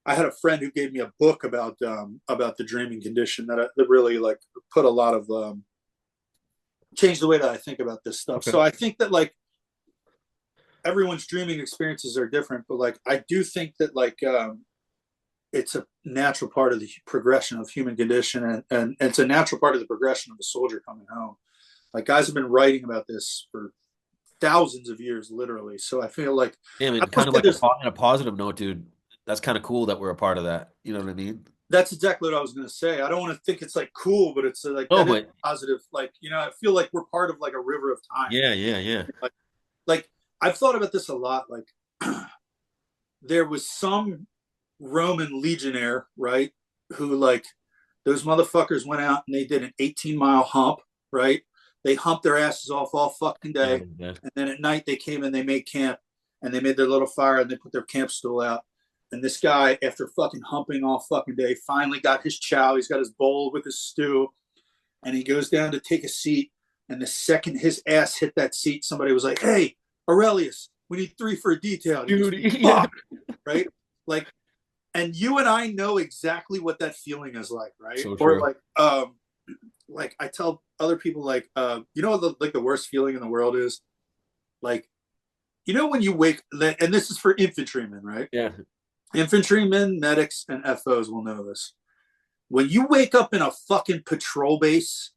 I had a friend who gave me a book about the dreaming condition that really like put a lot of changed the way that I think about this stuff. Okay. So I think that like everyone's dreaming experiences are different, but like I do think that like it's a natural part of the progression of human condition, and it's a natural part of the progression of a soldier coming home. Like guys have been writing about this for thousands of years, literally. So I feel like Yeah, I mean, kind of like on a positive note, dude. That's kind of cool that we're a part of that. You know what I mean? That's exactly what I was going to say. I don't want to think it's like cool, but it's like no, but positive. Like, I feel like we're part of like a river of time. Yeah. Like I've thought about this a lot. Like there was some Roman legionnaire, right? Who like those motherfuckers went out and they did an 18-mile hump, right? They humped their asses off all fucking day. Yeah. And then at night they came and they made camp, and they made their little fire, and they put their camp stool out. And this guy, after fucking humping all fucking day, finally got his chow. He's got his bowl with his stew, and he goes down to take a seat. And the second his ass hit that seat, somebody was like, "Hey, Aurelius, we need 3 for a detail." Dude, goes, right? Like, and you and I know exactly what that feeling is like, right? So or like I tell other people, like, what the worst feeling in the world is? Like, when you wake, and this is for infantrymen, right? Yeah. Infantrymen, medics, and FOs will know this. When you wake up in a fucking patrol base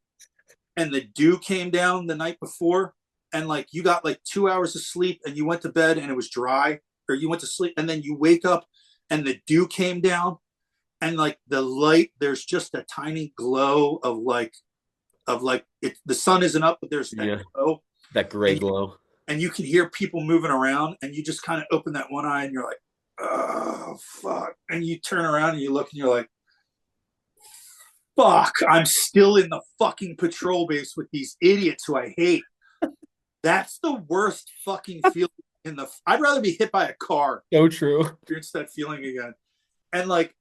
and the dew came down the night before, and like you got like 2 hours of sleep and you went to bed and it was dry, or you went to sleep and then you wake up and the dew came down, and like the light, there's just a tiny glow of the sun isn't up, but there's that glow, that gray glow, and you can hear people moving around, and you just kind of open that one eye and you're like, oh fuck, and you turn around and you look and you're like, fuck, I'm still in the fucking patrol base with these idiots who I hate. That's the worst fucking feeling I'd rather be hit by a car. So true. Experience that feeling again. And like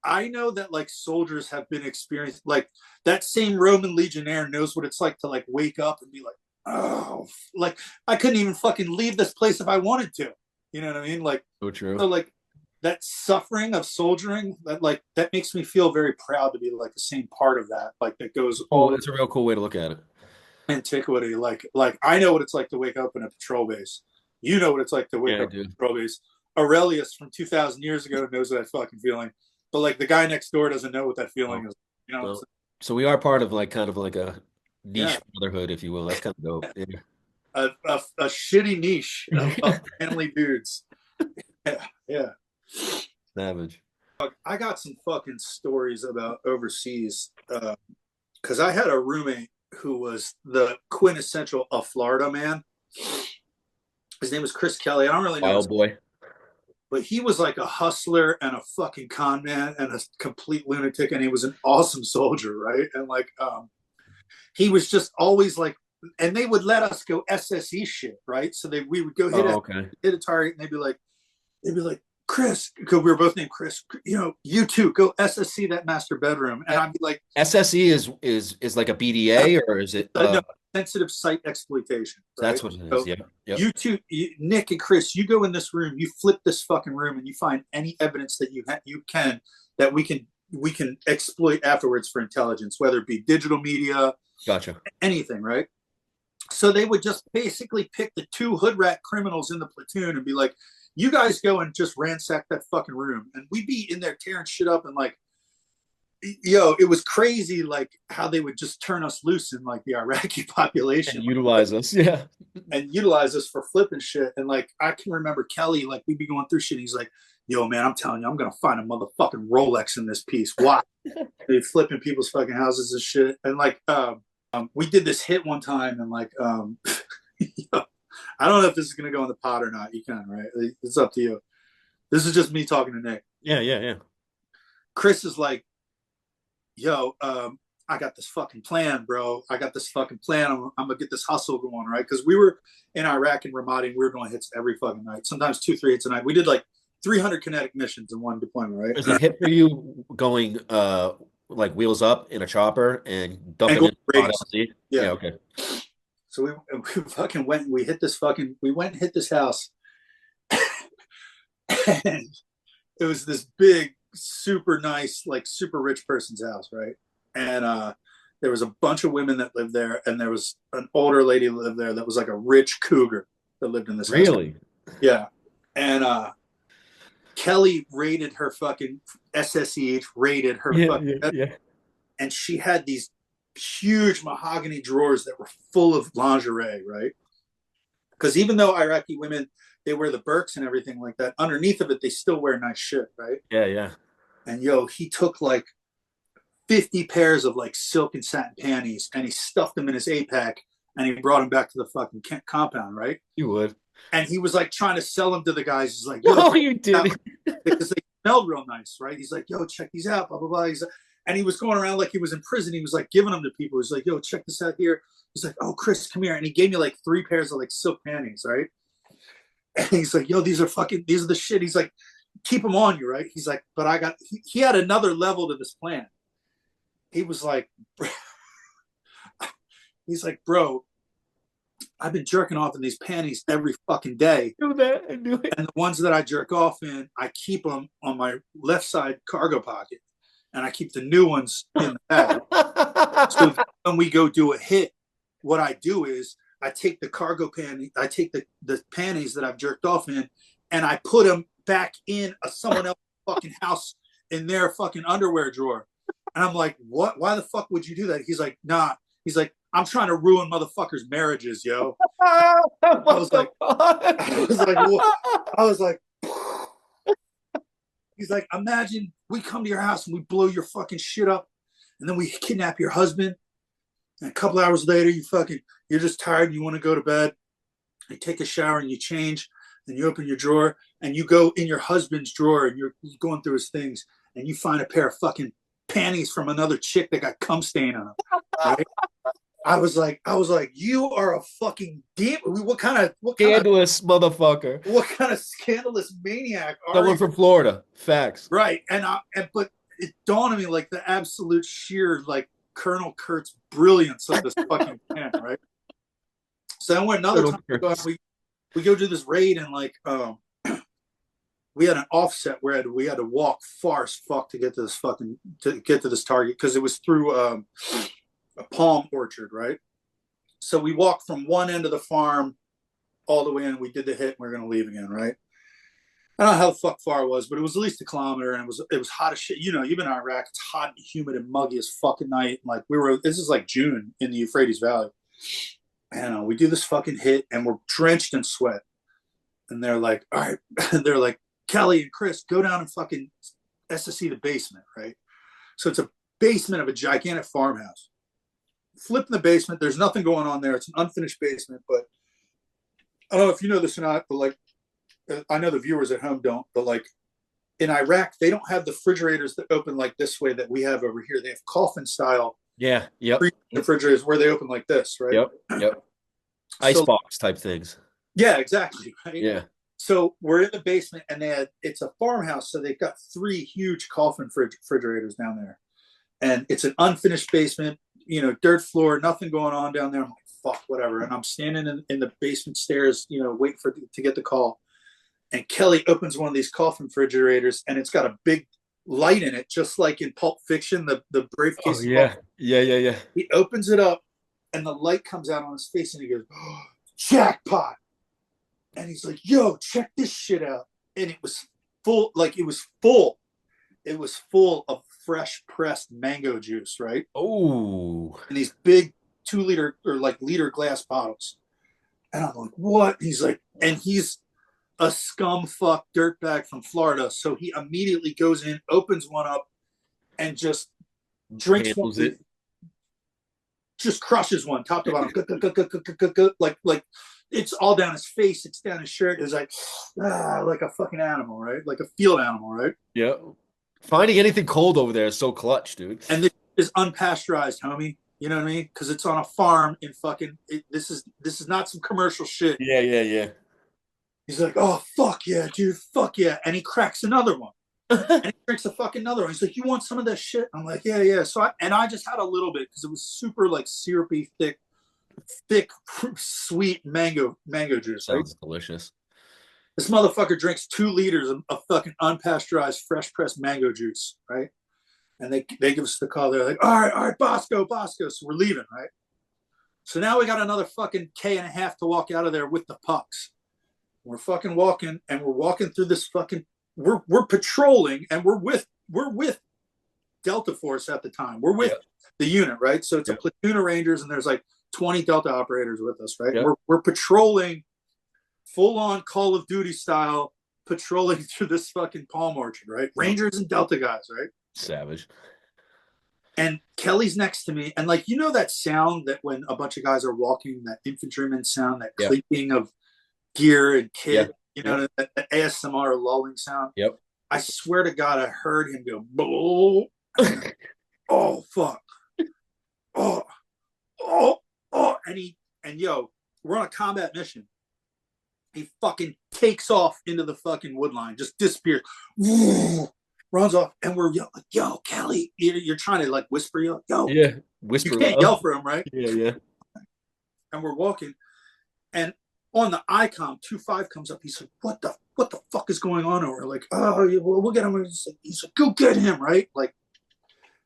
I know that like soldiers have been experienced, like that same Roman legionnaire knows what it's like to like wake up and be like, oh, like I couldn't even fucking leave this place if I wanted to. You know what I mean? Like, so true. So like that suffering of soldiering, that makes me feel very proud to be like the same part of that. Like that goes. Oh, that's a real cool way to look at it. Antiquity. Like I know what it's like to wake up in a patrol base. You know what it's like to wake up in a patrol base. Aurelius from 2,000 years ago knows that fucking feeling, but like the guy next door doesn't know what that feeling is. So we are part of like kind of like a niche brotherhood, if you will. That's kind of dope. Yeah. A shitty niche of family dudes. Yeah. Savage. I got some fucking stories about overseas, because I had a roommate who was the quintessential of Florida man. His name was Chris Kelly. I don't really know. Wild boy. But he was like a hustler and a fucking con man and a complete lunatic, and he was an awesome soldier, right? And like, he was just always like, and they would let us go SSE shit, right? So we would go hit a target, and they'd be like, Chris, because we were both named Chris, you know, you two go SSE that master bedroom, and I'd be like, SSE is like a BDA, or is it? No, sensitive site exploitation. Right? That's what it is. So yeah. Yep. You two, Nick and Chris, you go in this room, you flip this fucking room, and you find any evidence that we can exploit afterwards for intelligence, whether it be digital media, gotcha, anything, right? So they would just basically pick the 2 hood rat criminals in the platoon and be like, you guys go and just ransack that fucking room, and we'd be in there tearing shit up, and like, yo, it was crazy, like how they would just turn us loose in like the Iraqi population and utilize us, yeah, and utilize us for flipping shit. And like, I can remember Kelly, like, we'd be going through shit, and he's like, yo man, I'm telling you, I'm gonna find a motherfucking Rolex in this piece. Why? They flipping people's fucking houses and shit. And like, we did this hit one time, and like, I don't know if this is gonna go in the pot or not. You can, right? It's up to you. This is just me talking to Nick. Yeah. Chris is like, yo, I got this fucking plan, bro. I got this fucking plan. I'm gonna get this hustle going, right? Because we were in Iraq and Ramadi, and we were doing hits every fucking night. Sometimes 2-3 hits a night. We did like 300 kinetic missions in one deployment, right? Is a hit for you going like wheels up in a chopper and dumping it in LC? Yeah, okay. So we fucking went and we hit this house. And it was this big, super nice, like super rich person's house, right? And there was a bunch of women that lived there, and there was an older lady that lived there that was like a rich cougar that lived in this house. Really? Yeah. And Kelly raided her fucking SSEH, raided her fucking and she had these huge mahogany drawers that were full of lingerie, right? Because even though Iraqi women, they wear the burks and everything like that, underneath of it, they still wear nice shit, right? Yeah. And yo, he took like 50 pairs of like silk and satin panties, and he stuffed them in his APAC, and he brought them back to the fucking compound, right? You would. And he was like trying to sell them to the guys. He's like, yo, no, you didn't. Because they smelled real nice, right? He's like, yo, check these out, blah, blah, blah. And he was going around like he was in prison. He was like giving them to people. He's like, yo, check this out here. He's like, oh, Chris, come here. And he gave me like 3 pairs of like silk panties, right? And he's like, yo, these are the shit. He's like, keep them on you, right? He's like, but he had another level to this plan. He was like, he's like, bro, I've been jerking off in these panties every fucking day. I knew it. And the ones that I jerk off in, I keep them on my left side cargo pocket, and I keep the new ones in the bag. So when we go do a hit, what I do is I take the cargo panty, I take the panties that I've jerked off in, and I put them back in someone else's fucking house in their fucking underwear drawer. And I'm like, what? Why the fuck would you do that? He's like, nah. He's like, I'm trying to ruin motherfuckers' marriages, yo. I was like, he's like, imagine we come to your house and we blow your fucking shit up, and then we kidnap your husband, and a couple hours later you're just tired and you want to go to bed. You take a shower and you change, and you open your drawer and you go in your husband's drawer and you're going through his things, and you find a pair of fucking panties from another chick that got cum stain on them. Right? I was like, you are a fucking demon. What kind of scandalous motherfucker? What kind of scandalous maniac are Someone you? from Florida. Facts. Right. But it dawned on me like the absolute sheer like Colonel Kurt's brilliance of this fucking plan, right? So then another time we go do this raid, and like we had an offset where we had to walk far as fuck to get to this target, because it was through a palm orchard, right? So we walked from one end of the farm all the way in. We did the hit, and we we're gonna leave again, right? I don't know how the fuck far it was, but it was at least a kilometer, and it was hot as shit. You know, you've been in Iraq, it's hot and humid and muggy as fucking night. Like this is like June in the Euphrates Valley. And we do this fucking hit, and we're drenched in sweat. And they're like, all right, they're like, Kelly and Chris, go down and fucking SSC the basement, right? So it's a basement of a gigantic farmhouse. flip in the basement. There's nothing going on there. It's an unfinished basement, but I don't know if you know this or not, but like, I know the viewers at home don't, but like in Iraq, they don't have the refrigerators that open like this way that we have over here. They have coffin style. Yeah. Yep. Refrigerators where they open like this, right? Yep. Yep. Icebox type things. Yeah, exactly. Right. Yeah. So we're in the basement, and it's a farmhouse, so they've got 3 huge coffin refrigerators down there, and it's an unfinished basement, dirt floor, nothing going on down there. I'm like, fuck, whatever. And I'm standing in the basement stairs, waiting to get the call, and Kelly opens one of these coffin refrigerators, and it's got a big light in it, just like in Pulp Fiction, the briefcase. Oh, yeah. Yeah. He opens it up, and the light comes out on his face, and he goes, oh, jackpot. And he's like, yo, check this shit out. And it was full. It was full of fresh pressed mango juice, right? Oh. In these big 2-liter or like liter glass bottles. And I'm like, what? He's like, and he's a scumfuck dirtbag from Florida. So he immediately goes in, opens one up, and just drinks one. It. Just crushes one, top to bottom. Like it's all down his face. It's down his shirt. It's like a fucking animal, right? Like a field animal, right? Yeah. Finding anything cold over there is so clutch, dude. And this is unpasteurized, homie. You know what I mean? Because it's on a farm in fucking. This is not some commercial shit. Yeah. He's like, oh fuck yeah, dude, fuck yeah, and he cracks another one, and he drinks a fucking another one. He's like, you want some of that shit? I'm like, yeah. So I just had a little bit because it was super like syrupy, thick, sweet mango juice. Sounds right? delicious. This motherfucker drinks 2 liters of fucking unpasteurized, fresh pressed mango juice, right? And they give us the call. They're like, all right, Bosco. So we're leaving, right? So now we got another fucking K and a half to walk out of there with the pucks. We're fucking walking, and we're walking through this fucking. We're patrolling, and we're with Delta Force at the time. We're with the unit, right? So it's a platoon of Rangers, and there's like 20 Delta operators with us, right? Yep. We're patrolling, full on Call of Duty style, patrolling through this fucking palm orchard, right? Rangers and Delta guys, right? Savage. And Kelly's next to me, and like that sound that when a bunch of guys are walking, that infantryman sound, that clicking of gear and kit, that ASMR lulling sound. Yep. I swear to God, I heard him go, "Bull." Oh fuck. Oh. And we're on a combat mission. He fucking takes off into the fucking wood line, just disappears. Runs off, and we're yelling, yo, Kelly, you're trying to like whisper, yo. Yeah, whisper. You can't yell for him, right? Yeah. And we're walking, and on the ICOM, 2-5 comes up. He's like, what the fuck is going on over? Like, oh, yeah, we'll get him. He's like, go get him, right? Like,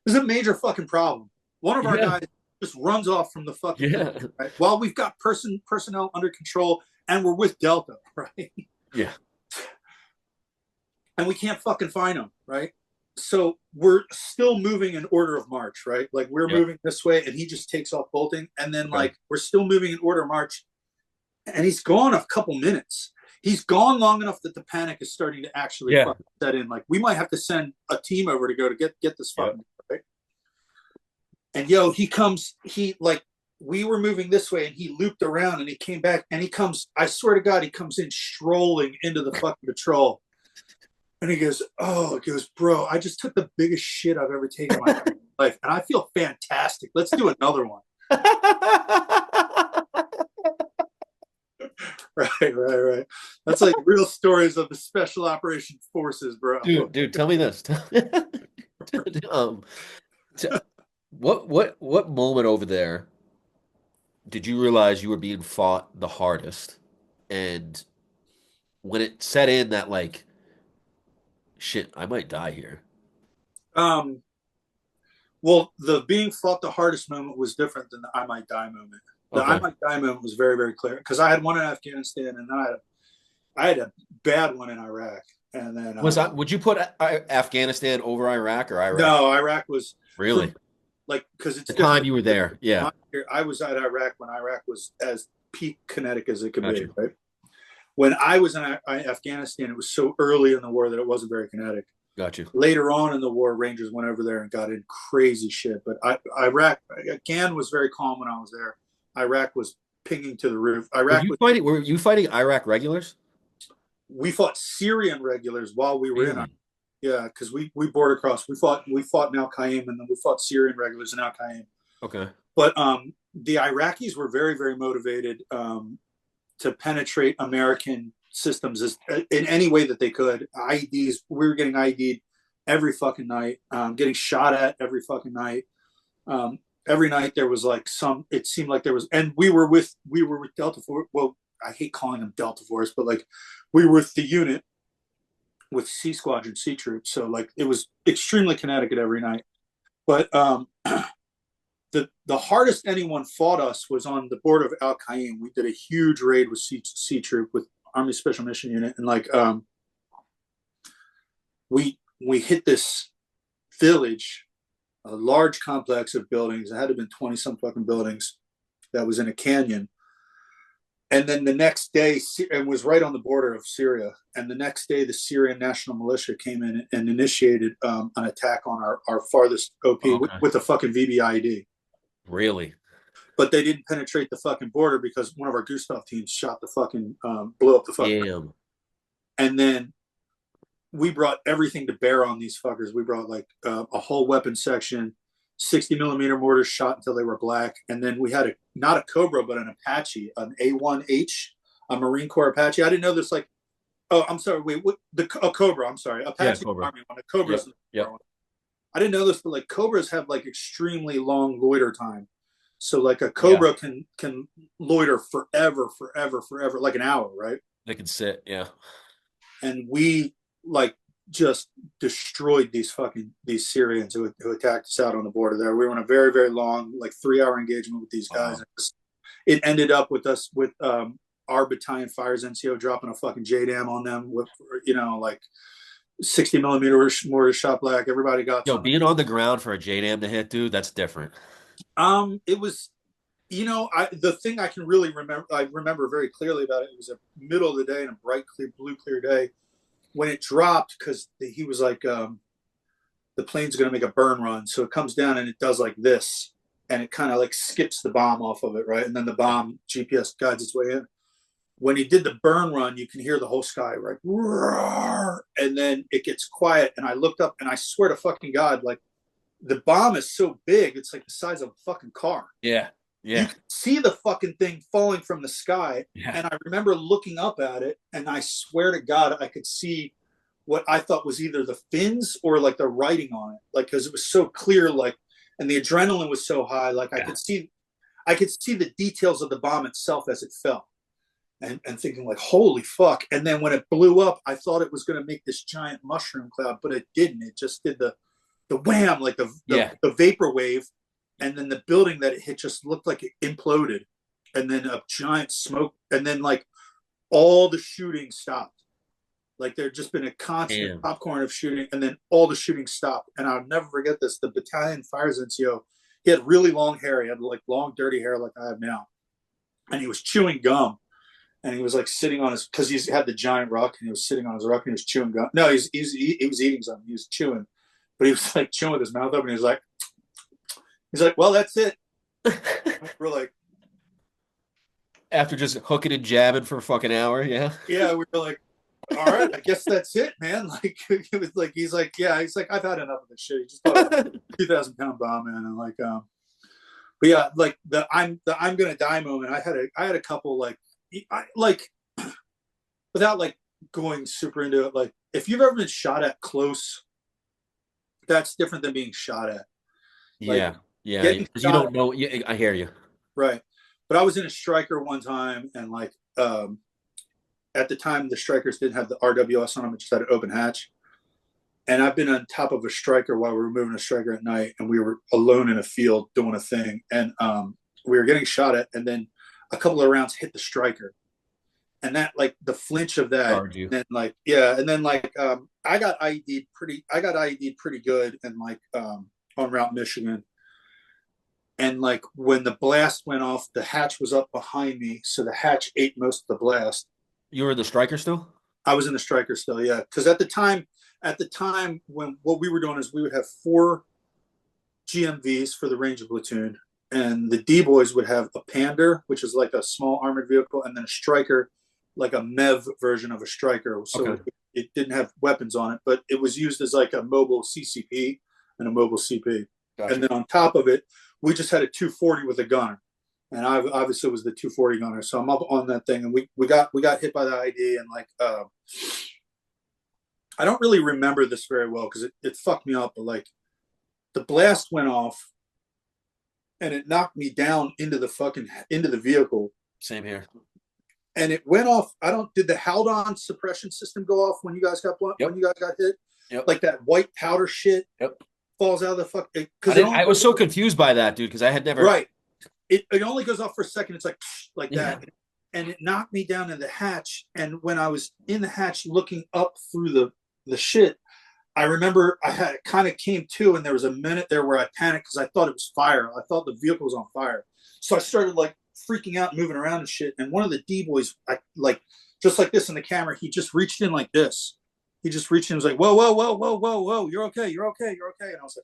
there's a major fucking problem. One of our guys just runs off from the fucking thing, right? While we've got personnel under control, and we're with Delta, right? Yeah. And we can't fucking find him, right? So we're still moving in order of march, right? Like we're moving this way, and he just takes off bolting, and then like we're still moving in order of march. And he's gone a couple minutes. He's gone long enough that the panic is starting to actually fucking set in. Like we might have to send a team over to go to get this fucking right. And we were moving this way, and he looped around, and he came back, and he comes. I swear to God, he comes in strolling into the fucking patrol, and he goes, bro, I just took the biggest shit I've ever taken in my life, and I feel fantastic. Let's do another one. Right. That's like real stories of the special operations forces, bro. Dude, tell me this. What moment over there did you realize you were being fought the hardest? And when it set in that like, shit, I might die here. Well, the being fought the hardest moment was different than the I might die moment. The I might die moment was very, very clear because I had one in Afghanistan, and then I had a bad one in Iraq. And then would you put Afghanistan over Iraq or Iraq? No, Iraq was really like because it's the time you were there. Yeah, I was at Iraq when Iraq was as peak kinetic as it could be. Right. When I was in Afghanistan, it was so early in the war that it wasn't very kinetic. Got you. Later on in the war, Rangers went over there and got in crazy shit. But Iraq, again, was very calm when I was there. Iraq was pinging to the roof. Were you fighting Iraq regulars? We fought Syrian regulars while we were Really? in. Yeah, because we boarded across. We fought in Al Qaim, and then we fought Syrian regulars in Al Qaim. Okay. But the Iraqis were very, very motivated to penetrate American systems in any way that they could. IEDs, we were getting IED'd every fucking night, getting shot at every fucking night. Every night there was like it seemed like there was, and we were with Delta Force. Well, I hate calling them Delta Force, but like we were with the unit with C Squadron, C Troops. So like it was extremely kinetic every night. But the hardest anyone fought us was on the border of Al Qaim. We did a huge raid with C Troop with Army Special Mission Unit, and like we hit this village, a large complex of buildings. It had to have been 20 some fucking buildings that was in a canyon. And then the next day, it was right on the border of Syria. And the next day, the Syrian National Militia came in and initiated an attack on our farthest OP with a fucking VBIED. Really? But they didn't penetrate the fucking border because one of our Gustav teams shot the fucking, blew up the fucking. Damn. And then we brought everything to bear on these fuckers. We brought like a whole weapon section, 60 millimeter mortars shot until they were black. And then we had not a Cobra, but an Apache, an A1H, a Marine Corps Apache. I didn't know this, like, oh, I'm sorry. Wait, a Cobra, I'm sorry. Apache Cobra. Army one. A Cobra's. Yep. I didn't know this, but like Cobras have like extremely long loiter time. So like a Cobra can loiter forever, like an hour, right? They can sit, yeah. And we like just destroyed these Syrians who attacked us out on the border there. We were in a very, very long, like 3-hour engagement with these guys. It ended up with us with our battalion fires NCO dropping a fucking JDAM on them with, like 60 millimeter mortar shot black. Everybody got being on the ground for a JDAM to hit, dude, that's different. It was, the thing I can really remember very clearly about it was a middle of the day and a bright, clear day when it dropped, because he was like, the plane's going to make a burn run. So it comes down and it does like this, and it kind of like skips the bomb off of it, right? And then the bomb GPS guides its way in. When he did the burn run, you can hear the whole sky, right? Roar! And then it gets quiet, and I looked up, and I swear to fucking God, like, the bomb is so big, it's like the size of a fucking car. Yeah. Yeah. You could see the fucking thing falling from the sky. Yeah. And I remember looking up at it, and I swear to God, I could see what I thought was either the fins or like the writing on it. Like, cause it was so clear, like, and the adrenaline was so high. Like I could see the details of the bomb itself as it fell, and thinking like, holy fuck. And then when it blew up, I thought it was going to make this giant mushroom cloud, but it didn't. It just did the wham, like the vapor wave. And then the building that it hit just looked like it imploded. And then a giant smoke. And then like all the shooting stopped. Like there'd just been a constant popcorn of shooting. And then all the shooting stopped. And I'll never forget this. The battalion fires NCO, he had really long hair. He had like long, dirty hair like I have now. And he was chewing gum. And he was like sitting on his, because he had the giant ruck, and he was sitting on his ruck and he was chewing gum. No, he was eating something. He was chewing. But he was like chewing with his mouth open. He was like, well, that's it. We're like, after just hooking and jabbing for a fucking hour, yeah. Yeah, we were like, all right, I guess that's it, man. Like it was like he's like, I've had enough of this shit. He just thought 2,000-pound bomb, man, and like, but yeah, like the I'm gonna die moment. I had a couple like without like going super into it. Like if you've ever been shot at close, that's different than being shot at. Like, yeah, because you don't know. Yeah, I hear you. Right. But I was in a Striker one time, and like at the time, the Strikers didn't have the RWS on them; it just had an open hatch. And I've been on top of a Striker while we were moving a Striker at night, and we were alone in a field doing a thing, and we were getting shot at, and then a couple of rounds hit the Striker, and that like the flinch of that, and like I got IED'd pretty good, and like on Route Michigan. And like when the blast went off, the hatch was up behind me, so the hatch ate most of the blast. You were in the Striker still? I was in the Striker still, yeah. Because at the time, at the time when what we were doing is we would have 4 GMVs for the Ranger platoon, and the D boys would have a Pander, which is like a small armored vehicle, and then a Striker, like a MEV version of a Striker. So Okay. it didn't have weapons on it, but it was used as like a mobile CCP and a mobile CP. Gotcha. And then on top of it, we just had a 240 with a gunner, and I obviously was the 240 gunner. So I'm up on that thing, and we got hit by the ID, and like I don't really remember this very well because it fucked me up, but like the blast went off and it knocked me down into the vehicle. Same here. And it went off. Did the Haldon suppression system go off when you guys got Yep. when you guys got hit? Yep. Like that white powder shit Yep. falls out of the fuck. I was so confused by that, dude, because I had never. Right. It only goes off for a second. It's like that. Yeah. And it knocked me down in the hatch. And when I was in the hatch looking up through the shit, I remember it kind of came to, and there was a minute there where I panicked because I thought it was fire. I thought the vehicle was on fire. So I started like freaking out, moving around and shit. And one of the D boys, just like this in the camera, he just reached in like this. He just reached in and was like, whoa, whoa, whoa, whoa, whoa, whoa, you're okay, you're okay, you're okay. And I was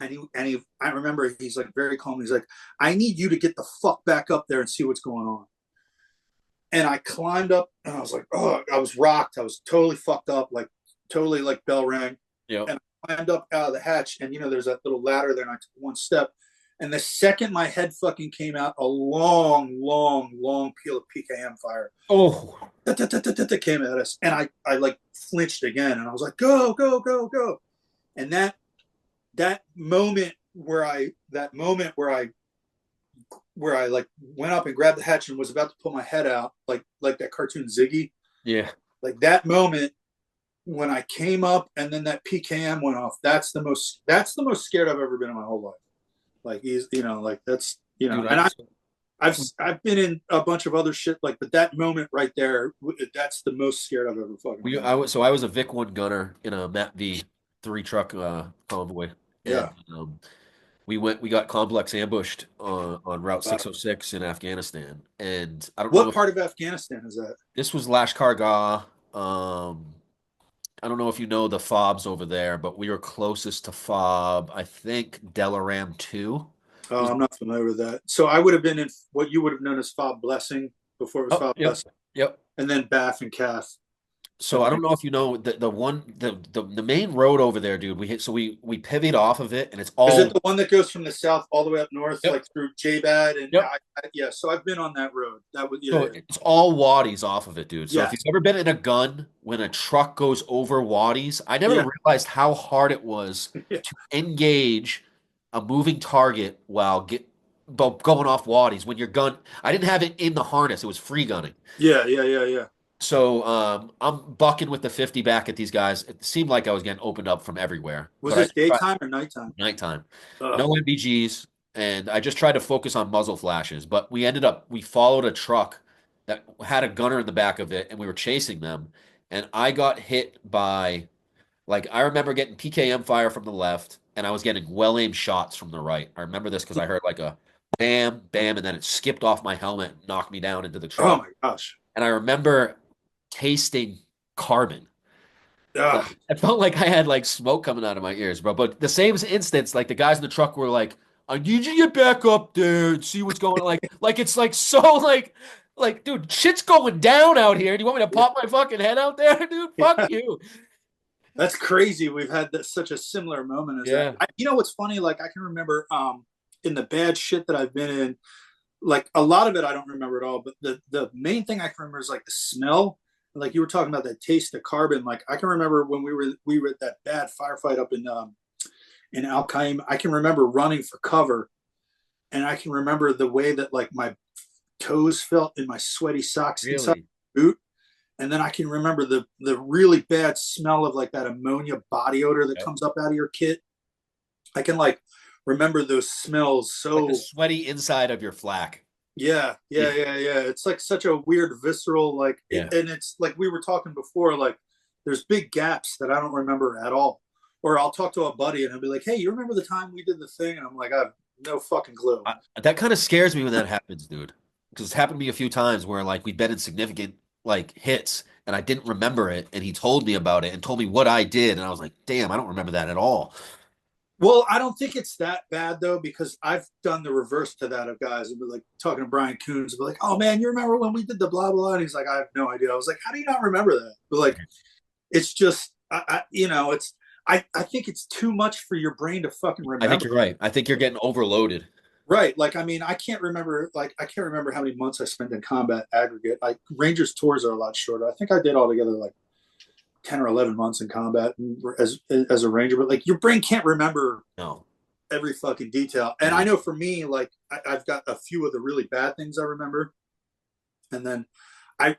like, I remember he's like very calm. He's like, I need you to get the fuck back up there and see what's going on. And I climbed up, and I was like, oh, I was rocked. I was totally fucked up, like totally like bell rang. Yeah. And I climbed up out of the hatch, and there's that little ladder there, and I took one step. And the second my head fucking came out, a long, long, long peal of PKM fire. Oh. Came at us. And I like flinched again, and I was like, go, go, go, go. And that moment where I like went up and grabbed the hatch and was about to pull my head out, like that cartoon Ziggy. Yeah. Like that moment when I came up and then that PKM went off. That's the most scared I've ever been in my whole life. Like that's Dude, and I've been in a bunch of other shit like, but that moment right there, that's the most scared I've ever fucking been. I was a Vic 1 gunner in a MAP V 3 truck convoy. Yeah. And, we got complex ambushed on Route 606 in Afghanistan, and I don't know what part of Afghanistan is that. This was Lashkar Gah. I don't know if you know the FOBs over there, but we were closest to FOB, I think Delaram 2. Oh, I'm not familiar with that. So I would have been in what you would have known as FOB Blessing before it was FOB Blessing. Yep. And then Bath and Calf. So I don't know if you know the main road over there, dude. We pivot off of it, and it's all. Is it the one that goes from the south all the way up north, Yep. like through J-Bad and Yep. yeah? So I've been on that road. That was So it's all wadis off of it, dude. So Yeah. if you've ever been in a gun when a truck goes over wadis, I never realized how hard it was to engage a moving target while going off wadis when your gun. I didn't have it in the harness; it was free gunning. Yeah. So I'm bucking with the 50 back at these guys. It seemed like I was getting opened up from everywhere. Was this daytime or nighttime? Nighttime. No MBGs, and I just tried to focus on muzzle flashes. But we followed a truck that had a gunner in the back of it, and we were chasing them. And I got hit by, like, I remember getting PKM fire from the left, and I was getting well-aimed shots from the right. I remember this because I heard like a bam, bam, and then it skipped off my helmet and knocked me down into the truck. Oh my gosh. And I remember tasting carbon. Ugh. I felt like I had like smoke coming out of my ears, bro. But the same instance, like the guys in the truck were like, I need you to get back up there and see what's going on. Like it's like so like, dude, shit's going down out here. Do you want me to pop my fucking head out there, dude? Fuck you. That's crazy. We've had such a similar moment as that. You know what's funny? Like I can remember in the bad shit that I've been in, like a lot of it I don't remember at all, but the main thing I can remember is like the smell. Like you were talking about that taste of carbon. Like I can remember when we were at that bad firefight up in Al Qaim. I can remember running for cover, and I can remember the way that like my toes felt in my sweaty socks inside the boot. And then I can remember the really bad smell of like that ammonia body odor that comes up out of your kit. I can like remember those smells so like the sweaty inside of your flak. Yeah. It's like such a weird visceral and it's like we were talking before, like there's big gaps that I don't remember at all. Or I'll talk to a buddy and he'll be like, hey, you remember the time we did the thing? And I'm like, I have no fucking clue. That kind of scares me when that happens, dude. Because it's happened to me a few times where like we've been in significant like hits and I didn't remember it, and he told me about it and told me what I did, and I was like, damn, I don't remember that at all. Well, I don't think it's that bad though, because I've done the reverse to that of guys and be like talking to Brian Coons, be like, "Oh man, you remember when we did the blah blah?" And he's like, "I have no idea." I was like, "How do you not remember that?" But like, it's just, it's. I think it's too much for your brain to fucking I think remember. you're right. I think you're getting overloaded. Right. Like, I mean, I can't remember how many months I spent in combat aggregate. Like, Rangers tours are a lot shorter. I think I did altogether like 10 or 11 months in combat as a Ranger, but like, your brain can't remember No. every fucking detail. And I know for me, like, I've got a few of the really bad things I remember. And then I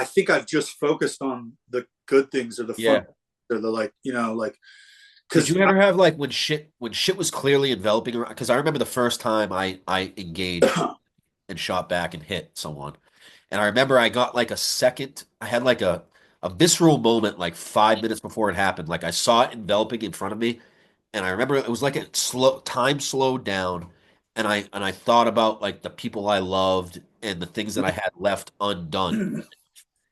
think I've just focused on the good things or the Yeah. fun or the like, like, Did because you ever have like when shit was clearly enveloping around? Because I remember the first time I engaged and shot back and hit someone, and I remember I got like a second. I had like a visceral moment like 5 minutes before it happened. Like I saw it enveloping in front of me, and I remember it was like a slow time slowed down, and I thought about like the people I loved and the things that I had left undone,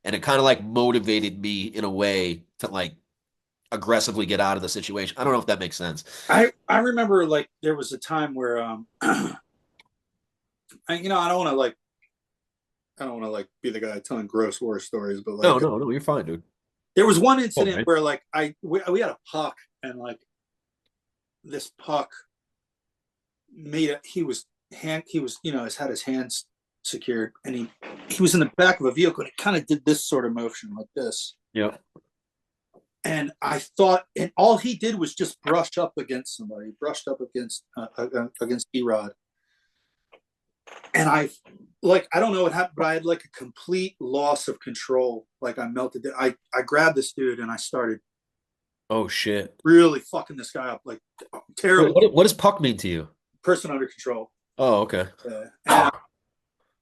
and it kind of like motivated me in a way to like aggressively get out of the situation. I don't know if that makes sense. I remember like there was a time where I don't want to like be the guy telling gross war stories, but No, like no, no, you're fine, dude. there was one Oh, incident man. where like we had a puck, and like this puck made it. He was had his hands secured, and he was in the back of a vehicle, and it kind of did this sort of motion like this. Yeah. And I thought, and all he did was just brush up against somebody, brushed up against Erod. And I don't know what happened, but I had like a complete loss of control. Like I melted. I grabbed this dude and I started Oh shit. really fucking this guy up, like Wait, terrible. what does puck mean to you? Person under control. Oh, okay.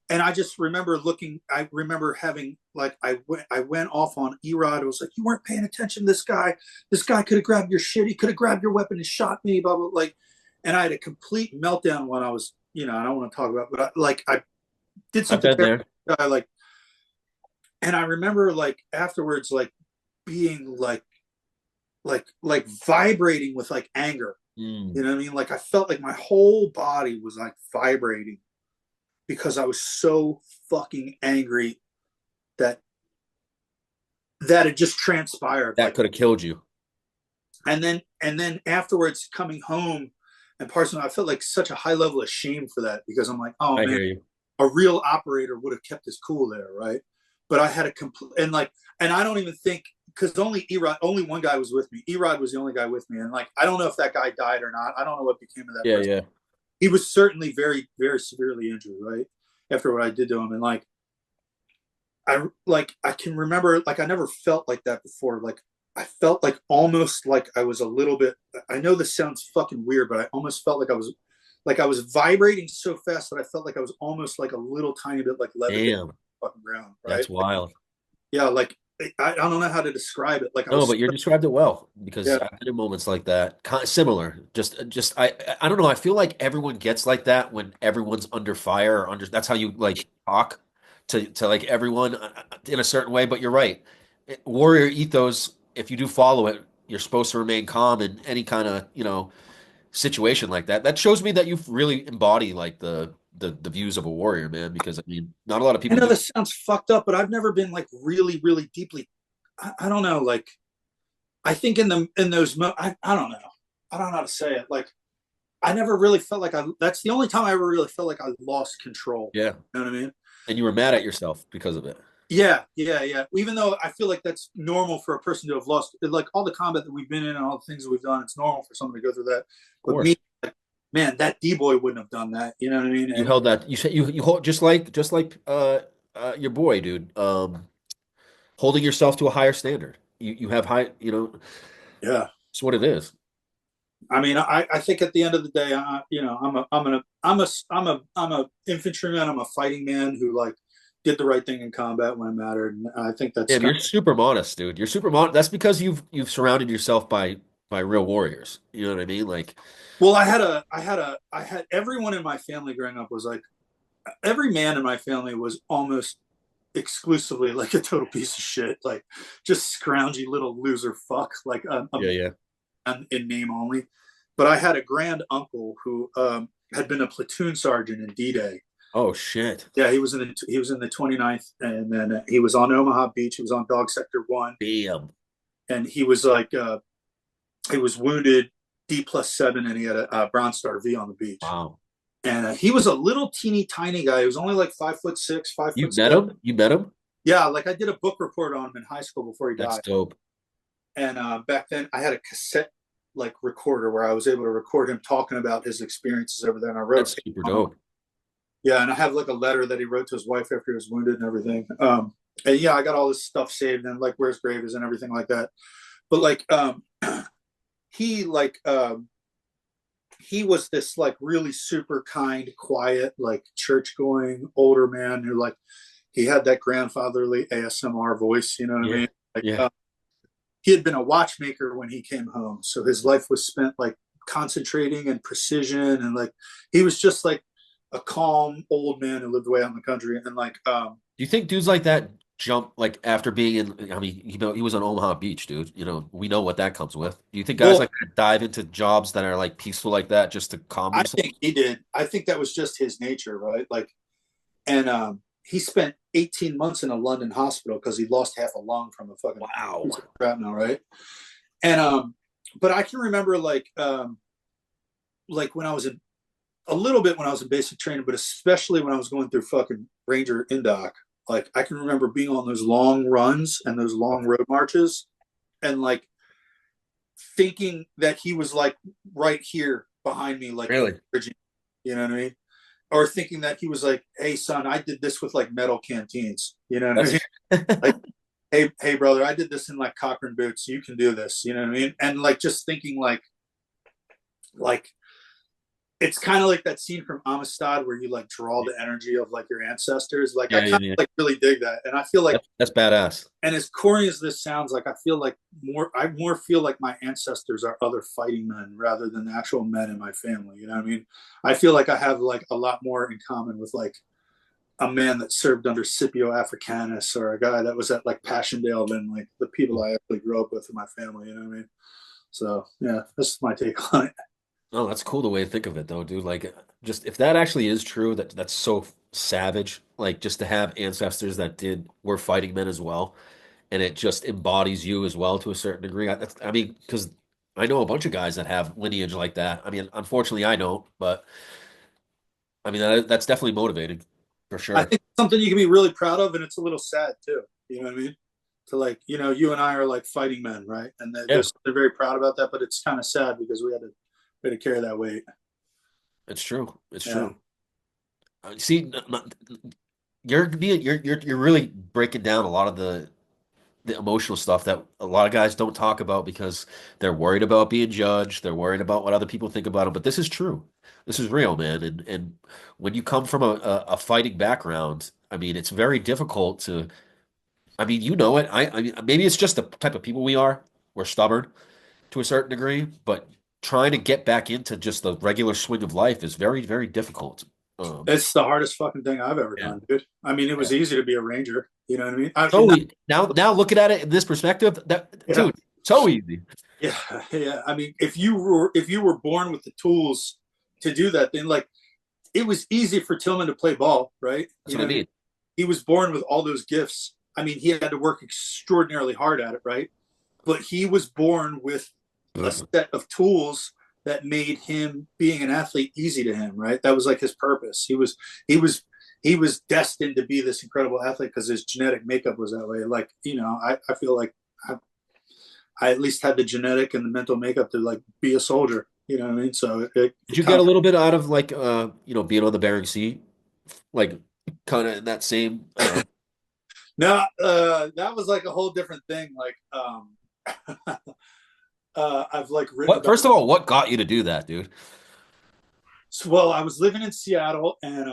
And I just remember looking. I remember having like I went off on Erod. It was like, you weren't paying attention. This guy could have grabbed your shit. He could have grabbed your weapon and shot me. Blah blah. Like, and I had a complete meltdown when I was, I don't want to talk about, but I did I've something been terrible. there. I like, and I remember like afterwards, like being like vibrating with like anger. Mm. You know what I mean? Like I felt like my whole body was like vibrating because I was so fucking angry that it just transpired. That Like, could have killed you. and then afterwards coming home and parsing, I felt like such a high level of shame for that, because I'm like, oh I man, hear you. a real operator would have kept his cool there, right? But I had a complete, and I don't even think, because only one guy was with me. Erod was the only guy with me, and like I don't know if that guy died or not. I don't know what became of that Yeah, person. yeah. He was certainly very, very severely injured, right? After what I did to him, and I can remember, like I never felt like that before. Like I felt like almost like I was a little bit. I know this sounds fucking weird, but I almost felt like I was vibrating so fast that I felt like I was almost like a little tiny bit like levitating on Damn. the fucking ground, right? That's wild. Yeah, like I don't know how to describe it. Like I No, was, but you described it well because yeah, I've been in moments like that, kind of similar. Just I don't know. I feel like everyone gets like that when everyone's under fire or under. That's how you like talk to like everyone in a certain way. But you're right. Warrior ethos. If you do follow it, you're supposed to remain calm in any kind of situation like that. That shows me that you really embody like the views of a warrior, man. Because I mean, not a lot of I people know do. this sounds fucked up, but I've never been like really, really deeply. I don't know. Like I think in those I don't know. I don't know how to say it. Like I never really felt like that's the only time I ever really felt like I lost control. Yeah, You know what I mean? and you were mad at yourself because of it. Yeah, yeah, yeah. Even though I feel like that's normal for a person to have lost, like all the combat that we've been in and all the things that we've done, it's normal for someone to go through that. Of But course. me, like, man, that D boy wouldn't have done that. You know what I mean? You And held that. You said you hold just like your boy, dude. Holding yourself to a higher standard. You have high. yeah, It's what it is. I mean, I think at the end of the day, I'm a infantryman. I'm a fighting man who like did the right thing in combat when it mattered, and I think that's Damn, kind you're super modest, dude. You're super modest. That's because you've surrounded yourself by real warriors. You know what I mean? Like, well, I had everyone in my family growing up was like, every man in my family was almost exclusively like a total piece of shit, like just scroungy little loser fuck, like Yeah. in name only. But I had a grand uncle who had been a platoon sergeant in D-Day. Oh shit. Yeah, he was in the 29th, and then he was on Omaha Beach. He was on Dog Sector 1, Damn. and he was like he was wounded D+7, and he had a Bronze Star V on the beach. Wow. And he was a little teeny tiny guy. He was only like 5'6", 5'7". You met him? You met him? Yeah, like I did a book report on him in high school before he That's died. dope. And back then, I had a cassette like recorder where I was able to record him talking about his experiences over there. And I wrote That's super dope. Yeah, and I have like a letter that he wrote to his wife after he was wounded and everything. And yeah, I got all this stuff saved and like where his grave is and everything like that. But like he like he was this like really super kind, quiet, like church going older man who like he had that grandfatherly ASMR voice, you know what I mean? Like, he had been a watchmaker when he came home, so his life was spent like concentrating and precision, and like he was just like a calm old man who lived way out in the country. And like Do you think dudes like that jump like after being in? I mean, he was on Omaha Beach, dude. You know, we know what that comes with. Do you think guys like that dive into jobs that are like peaceful like that just to calm themselves? I think he did. I think that was just his nature, right? Like, and he spent 18 months in a London hospital because he lost half a lung from a fucking shrapnel, right? And but I can remember like when I was in a little bit when I was in basic training, but especially when I was going through fucking Ranger Indoc, like I can remember being on those long runs and those long road marches, and like thinking that he was like right here behind me, like really, you know what I mean? Or thinking that he was like, "Hey son, I did this with like metal canteens," you know what I mean? Like, hey brother, I did this in like Cochrane boots. You can do this, you know what I mean? And like just thinking like it's kind of like that scene from Amistad where you like draw the energy of like your ancestors. Like I kind of like really dig that, and I feel like that's badass. And as corny as this sounds, like I feel like I more feel like my ancestors are other fighting men rather than actual men in my family. You know what I mean? I feel like I have like a lot more in common with like a man that served under Scipio Africanus or a guy that was at like Passchendaele than like the people I actually grew up with in my family. You know what I mean? So yeah, that's my take on it. Oh, that's cool the way to think of it, though, dude. Like, just if that actually is true, that's so savage. Like, just to have ancestors that were fighting men as well, and it just embodies you as well to a certain degree. I mean, because I know a bunch of guys that have lineage like that. I mean, unfortunately, I don't, but I mean, that's definitely motivating for sure. I think it's something you can be really proud of, and it's a little sad too. You know what I mean? To like, you know, you and I are like fighting men, right? And they're very proud about that, but it's kind of sad because we had to carry that weight. It's true. It's true. See, you're really breaking down a lot of the emotional stuff that a lot of guys don't talk about because they're worried about being judged. They're worried about what other people think about them. But this is true. This is real, man. And when you come from a fighting background, I mean, it's very difficult to. I mean, you know it. I mean, maybe it's just the type of people we are. We're stubborn to a certain degree, but trying to get back into just the regular swing of life is very, very difficult. It's the hardest fucking thing I've ever done, dude. I mean, it was easy to be a ranger. You know what I mean? Totally. Now looking at it in this perspective, dude, so easy. Yeah. I mean, if you were born with the tools to do that, then like it was easy for Tillman to play ball, right? That's what I mean. He was born with all those gifts. I mean, he had to work extraordinarily hard at it, right? But he was born with a set of tools that made him being an athlete easy to him, right? That was like his purpose. He was destined to be this incredible athlete because his genetic makeup was that way. Like, you know, I feel like I at least had the genetic and the mental makeup to like be a soldier. You know what I mean? So did you get a little bit out of like you know, being on the Bering Sea, like kind of in that same? No, that was like a whole different thing. Like, I've like written. First of all, what got you to do that, dude? So, well, I was living in Seattle, and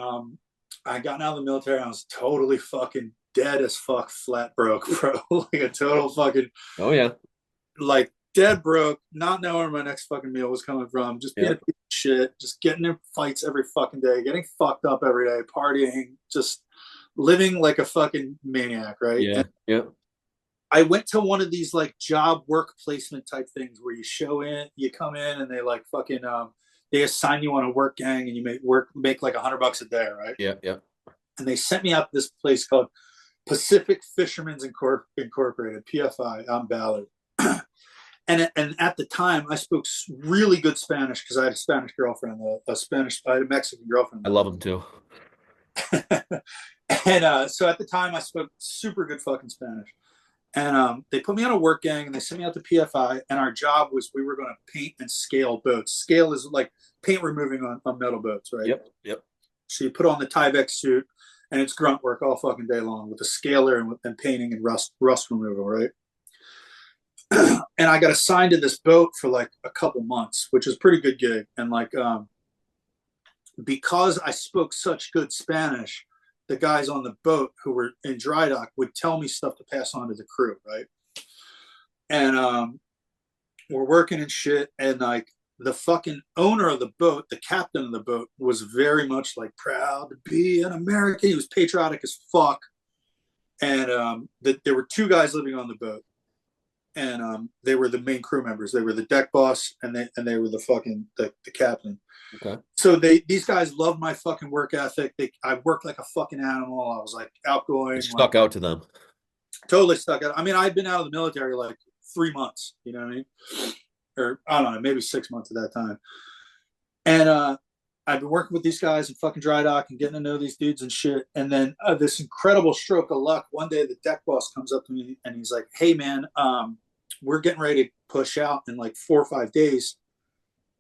I got out of the military. And I was totally fucking dead as fuck, flat broke, bro. Like a total fucking. Oh yeah. Like dead broke, not knowing where my next fucking meal was coming from, just being a piece of shit, just getting in fights every fucking day, getting fucked up every day, partying, just living like a fucking maniac, right? Yeah. Yeah. I went to one of these like job work placement type things where you come in and they like fucking they assign you on a work gang and you make like $100 a day, right? Yeah. Yeah. And they sent me out to this place called Pacific Fishermen's Incorporated, PFI, out in Ballard. And at the time, I spoke really good Spanish because I had a Spanish girlfriend, I had a Mexican girlfriend. I love them too. And so at the time, I spoke super good fucking Spanish. And they put me on a work gang and they sent me out to PFI. And our job was we were going to paint and scale boats. Scale is like paint removing on metal boats, right? Yep. Yep. So you put on the Tyvek suit and it's grunt work all fucking day long with a scaler and painting and rust removal, right? And I got assigned to this boat for like a couple months, which is a pretty good gig. And like, because I spoke such good Spanish, the guys on the boat who were in dry dock would tell me stuff to pass on to the crew, right? And we're working and shit, and like the fucking owner of the boat, the captain of the boat, was very much like proud to be an American. He was patriotic as fuck. And there were two guys living on the boat, and they were the main crew members. They were the deck boss, and they were the captain. Okay. So these guys loved my fucking work ethic. I worked like a fucking animal. I was like outgoing. It stuck out to them. Totally stuck out. I mean, I'd been out of the military like 3 months, you know what I mean? Or I don't know, maybe 6 months at that time. And I've been working with these guys in fucking dry dock and getting to know these dudes and shit. And then this incredible stroke of luck. One day the deck boss comes up to me and he's like, "Hey man, we're getting ready to push out in like 4 or 5 days.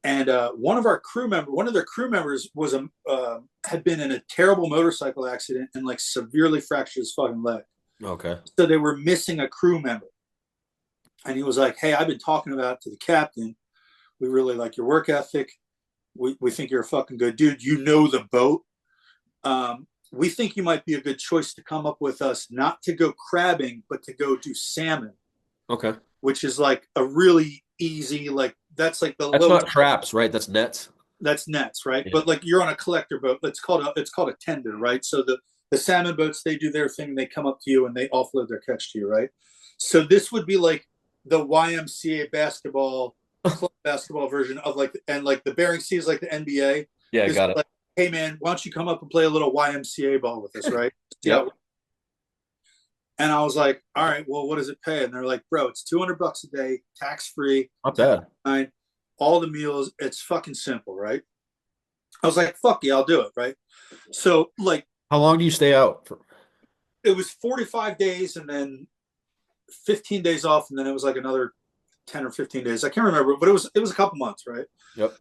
And one of their crew members was had been in a terrible motorcycle accident and like severely fractured his fucking leg. Okay. So they were missing a crew member. And he was like, "Hey, I've been talking about it to the captain. We really like your work ethic. We think you're a fucking good dude. You know the boat. We think you might be a good choice to come up with us, not to go crabbing, but to go do salmon." Okay. Which is like a really easy, like that's like that's not traps, right? That's nets. That's nets, right? Yeah. But like you're on a collector boat. It's called a tender, right? So the salmon boats, they do their thing. They come up to you and they offload their catch to you, right? So this would be like the YMCA basketball club basketball version of like, and like the Bering Sea is like the NBA. Yeah, got it. Like, hey man, why don't you come up and play a little YMCA ball with us, right? Yeah. And I was like, all right, well, what does it pay? And they're like, bro, it's $200 a day, tax free. Not bad. All the meals. It's fucking simple, right? I was like, fuck yeah, I'll do it, right? So like, how long do you stay out for? It was 45 days and then 15 days off, and then it was like another 10 or 15 days. I can't remember, but it was a couple months, right? Yep.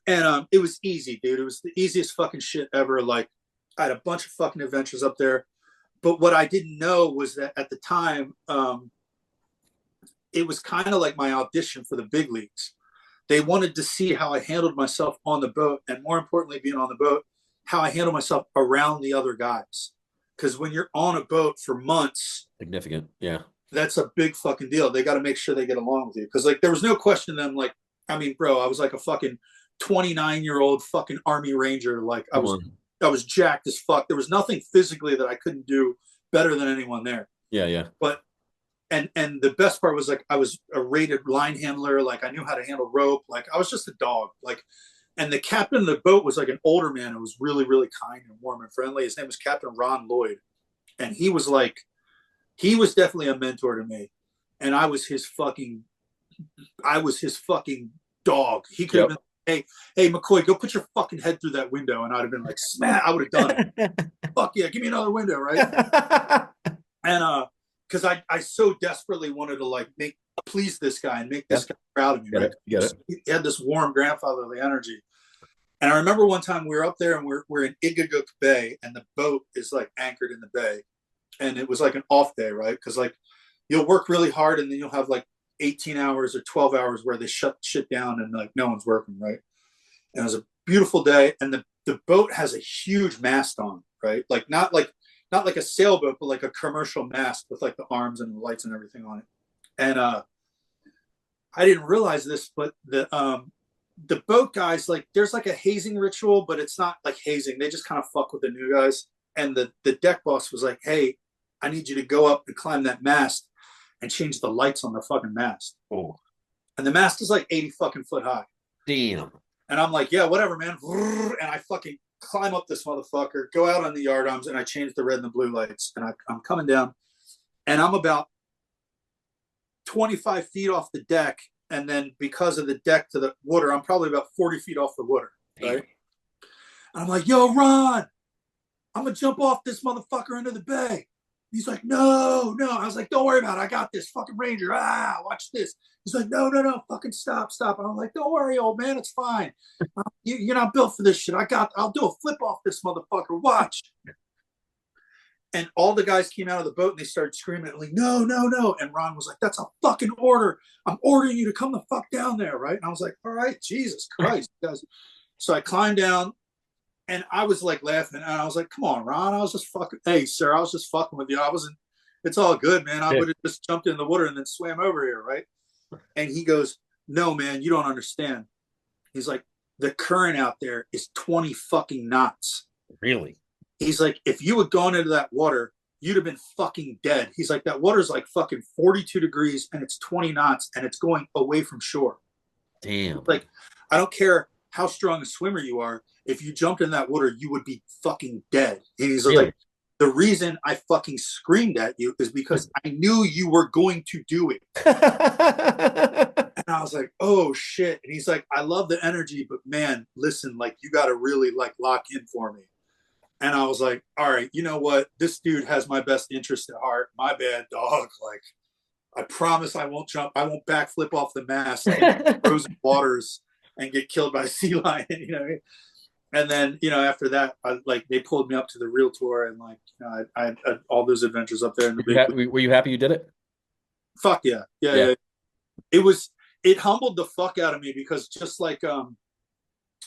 And it was easy, dude. It was the easiest fucking shit ever. Like, I had a bunch of fucking adventures up there. But what I didn't know was that at the time, it was kind of like my audition for the big leagues. They wanted to see how I handled myself on the boat, and more importantly, being on the boat, how I handle myself around the other guys. Because when you're on a boat for months, significant, yeah, that's a big fucking deal. They got to make sure they get along with you. Because like there was no question them. Like, I mean, bro, I was like a fucking 29-year-old fucking Army Ranger. Like I was jacked as fuck. There was nothing physically that I couldn't do better than anyone there. Yeah, yeah. But and the best part was like I was a rated line handler. Like I knew how to handle rope. Like I was just a dog. Like, and the captain of the boat was like an older man who was really, really kind and warm and friendly. His name was Captain Ron Lloyd, and he was definitely a mentor to me. And I was his fucking dog. He could have been. Hey, McCoy, go put your fucking head through that window. And I'd have been like, smack, I would have done it. Fuck yeah, give me another window, right? And because I so desperately wanted to like please this guy and make this guy proud of me. Right? Get it. He had this warm grandfatherly energy. And I remember one time we were up there and we're in Igaguk Bay, and the boat is like anchored in the bay. And it was like an off day, right? Because like you'll work really hard and then you'll have like 18 hours or 12 hours where they shut shit down and like no one's working, right? And it was a beautiful day, and the boat has a huge mast on, right? Like not like a sailboat, but like a commercial mast with like the arms and the lights and everything on it. And I didn't realize this, but the boat guys, like there's like a hazing ritual, but it's not like hazing. They just kind of fuck with the new guys. and the deck boss was like, "Hey, I need you to go up and climb that mast and change the lights on the fucking mast." Oh, And the mast is like 80 fucking foot high. damn. And I'm like, "Yeah, whatever, man." And I fucking climb up this motherfucker, go out on the yardarms, and I change the red and the blue lights. And I'm coming down, and I'm about 25 feet off the deck. And then because of the deck to the water, I'm probably about 40 feet off the water. Right. And I'm like, "Yo, Ron, I'm going to jump off this motherfucker into the bay." He's like, "No, no." I was like, "Don't worry about it. I got this fucking ranger. Watch this." He's like, "No, no, no. Fucking stop, stop." And I'm like, "Don't worry, old man. It's fine. You're not built for this shit. I'll do a flip off this motherfucker. Watch." And all the guys came out of the boat and they started screaming like, "No, no, no." And Ron was like, "That's a fucking order. I'm ordering you to come the fuck down there." Right. And I was like, "All right, Jesus Christ." Guys. So I climbed down and I was like laughing and I was like, "Come on, Ron. I was just fucking, hey, sir, I was just fucking with you. I wasn't, it's all good, man. I would have just jumped in the water and then swam over here." Right. And he goes, "No, man, you don't understand." He's like, "The current out there is 20 fucking knots." Really? He's like, "If you had gone into that water, you'd have been fucking dead." He's like, "That water's like fucking 42 degrees and it's 20 knots and it's going away from shore." Damn. Like, I don't care how strong a swimmer you are. If you jumped in that water, you would be fucking dead. And he's really? like, "The reason I fucking screamed at you is because I knew you were going to do it." And I was like, "Oh shit." And he's like, "I love the energy, but man, listen, like you got to really like lock in for me." And I was like, "All right, you know what? This dude has my best interest at heart. My bad, dog. Like, I promise I won't jump. I won't backflip off the mast in frozen waters and get killed by a sea lion." You know what I mean? And then, after that, they pulled me up to the real tour, and I had all those adventures up there in the big. Were you happy you did it? Fuck yeah. Yeah. It humbled the fuck out of me because just like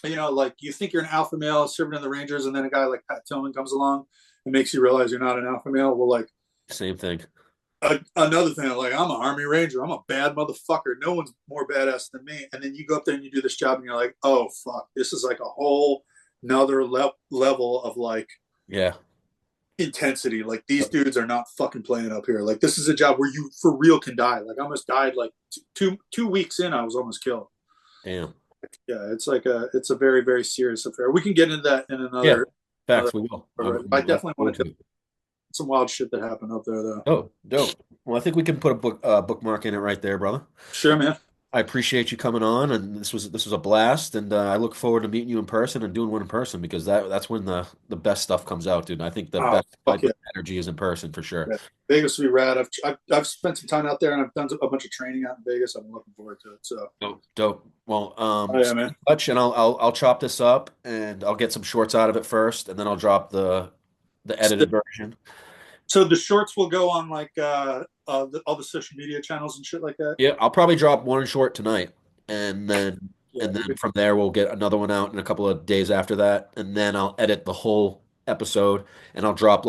like you think you're an alpha male serving in the Rangers, and then a guy like Pat Tillman comes along and makes you realize you're not an alpha male. Well, like same thing. Another thing, like I'm an Army Ranger. I'm a bad motherfucker. No one's more badass than me. And then you go up there and you do this job, and you're like, "Oh fuck, this is like a whole another level of like intensity. Like these dudes are not fucking playing up here. Like this is a job where you for real can die." Like I almost died. Like two weeks in, I was almost killed. Damn. Yeah, it's a very, very serious affair. We can get into that in another. Facts, we will. I definitely want to. Some wild shit that happened up there, though. Oh, dope. Well, I think we can put a bookmark in it right there, brother. Sure, man. I appreciate you coming on, and this was a blast, and I look forward to meeting you in person and doing one in person because that's when the best stuff comes out, dude. I think the best energy is in person for sure. Yeah. Vegas will be rad. I've spent some time out there, and I've done a bunch of training out in Vegas. I'm looking forward to it. So dope. Well, yeah, man. Much, and I'll chop this up, and I'll get some shorts out of it first, and then I'll drop the edited version. So the shorts will go on like all the social media channels and shit like that. Yeah, I'll probably drop one short tonight, and then from there we'll get another one out in a couple of days after that, and then I'll edit the whole episode, and I'll drop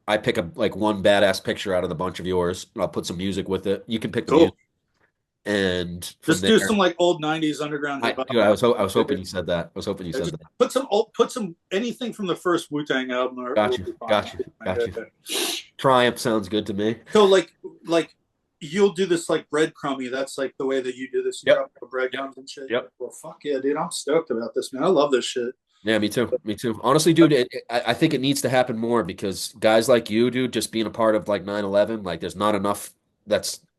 I pick one badass picture out of the bunch of yours, and I'll put some music with it. You can pick the music, and just do some like old '90s underground hip hop. Dude, I was hoping you said that. I was hoping you said that. Put some anything from the first Wu-Tang album. Got you. Triumph sounds good to me. So like you'll do this like breadcrumby. That's like the way that you do this. You drop breadcrumbs and shit. Yep. Well, fuck yeah, dude. I'm stoked about this, man. I love this shit. Yeah, me too. Me too. Honestly, dude, I think it needs to happen more because guys like you, dude, just being a part of like 9/11, like there's not enough.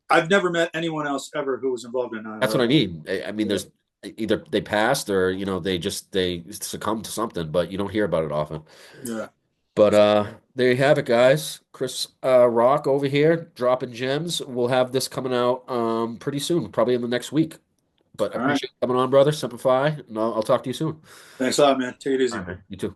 I've never met anyone else ever who was involved in 9/11. That's what I mean. I mean, there's either they passed or they succumbed to something, but you don't hear about it often. Yeah. But there you have it, guys. Chris Rock over here dropping gems. We'll have this coming out pretty soon, probably in the next week. But I appreciate you coming on, brother. Simplify, and I'll talk to you soon. Thanks a lot, man. Take it easy. All right, man. You too.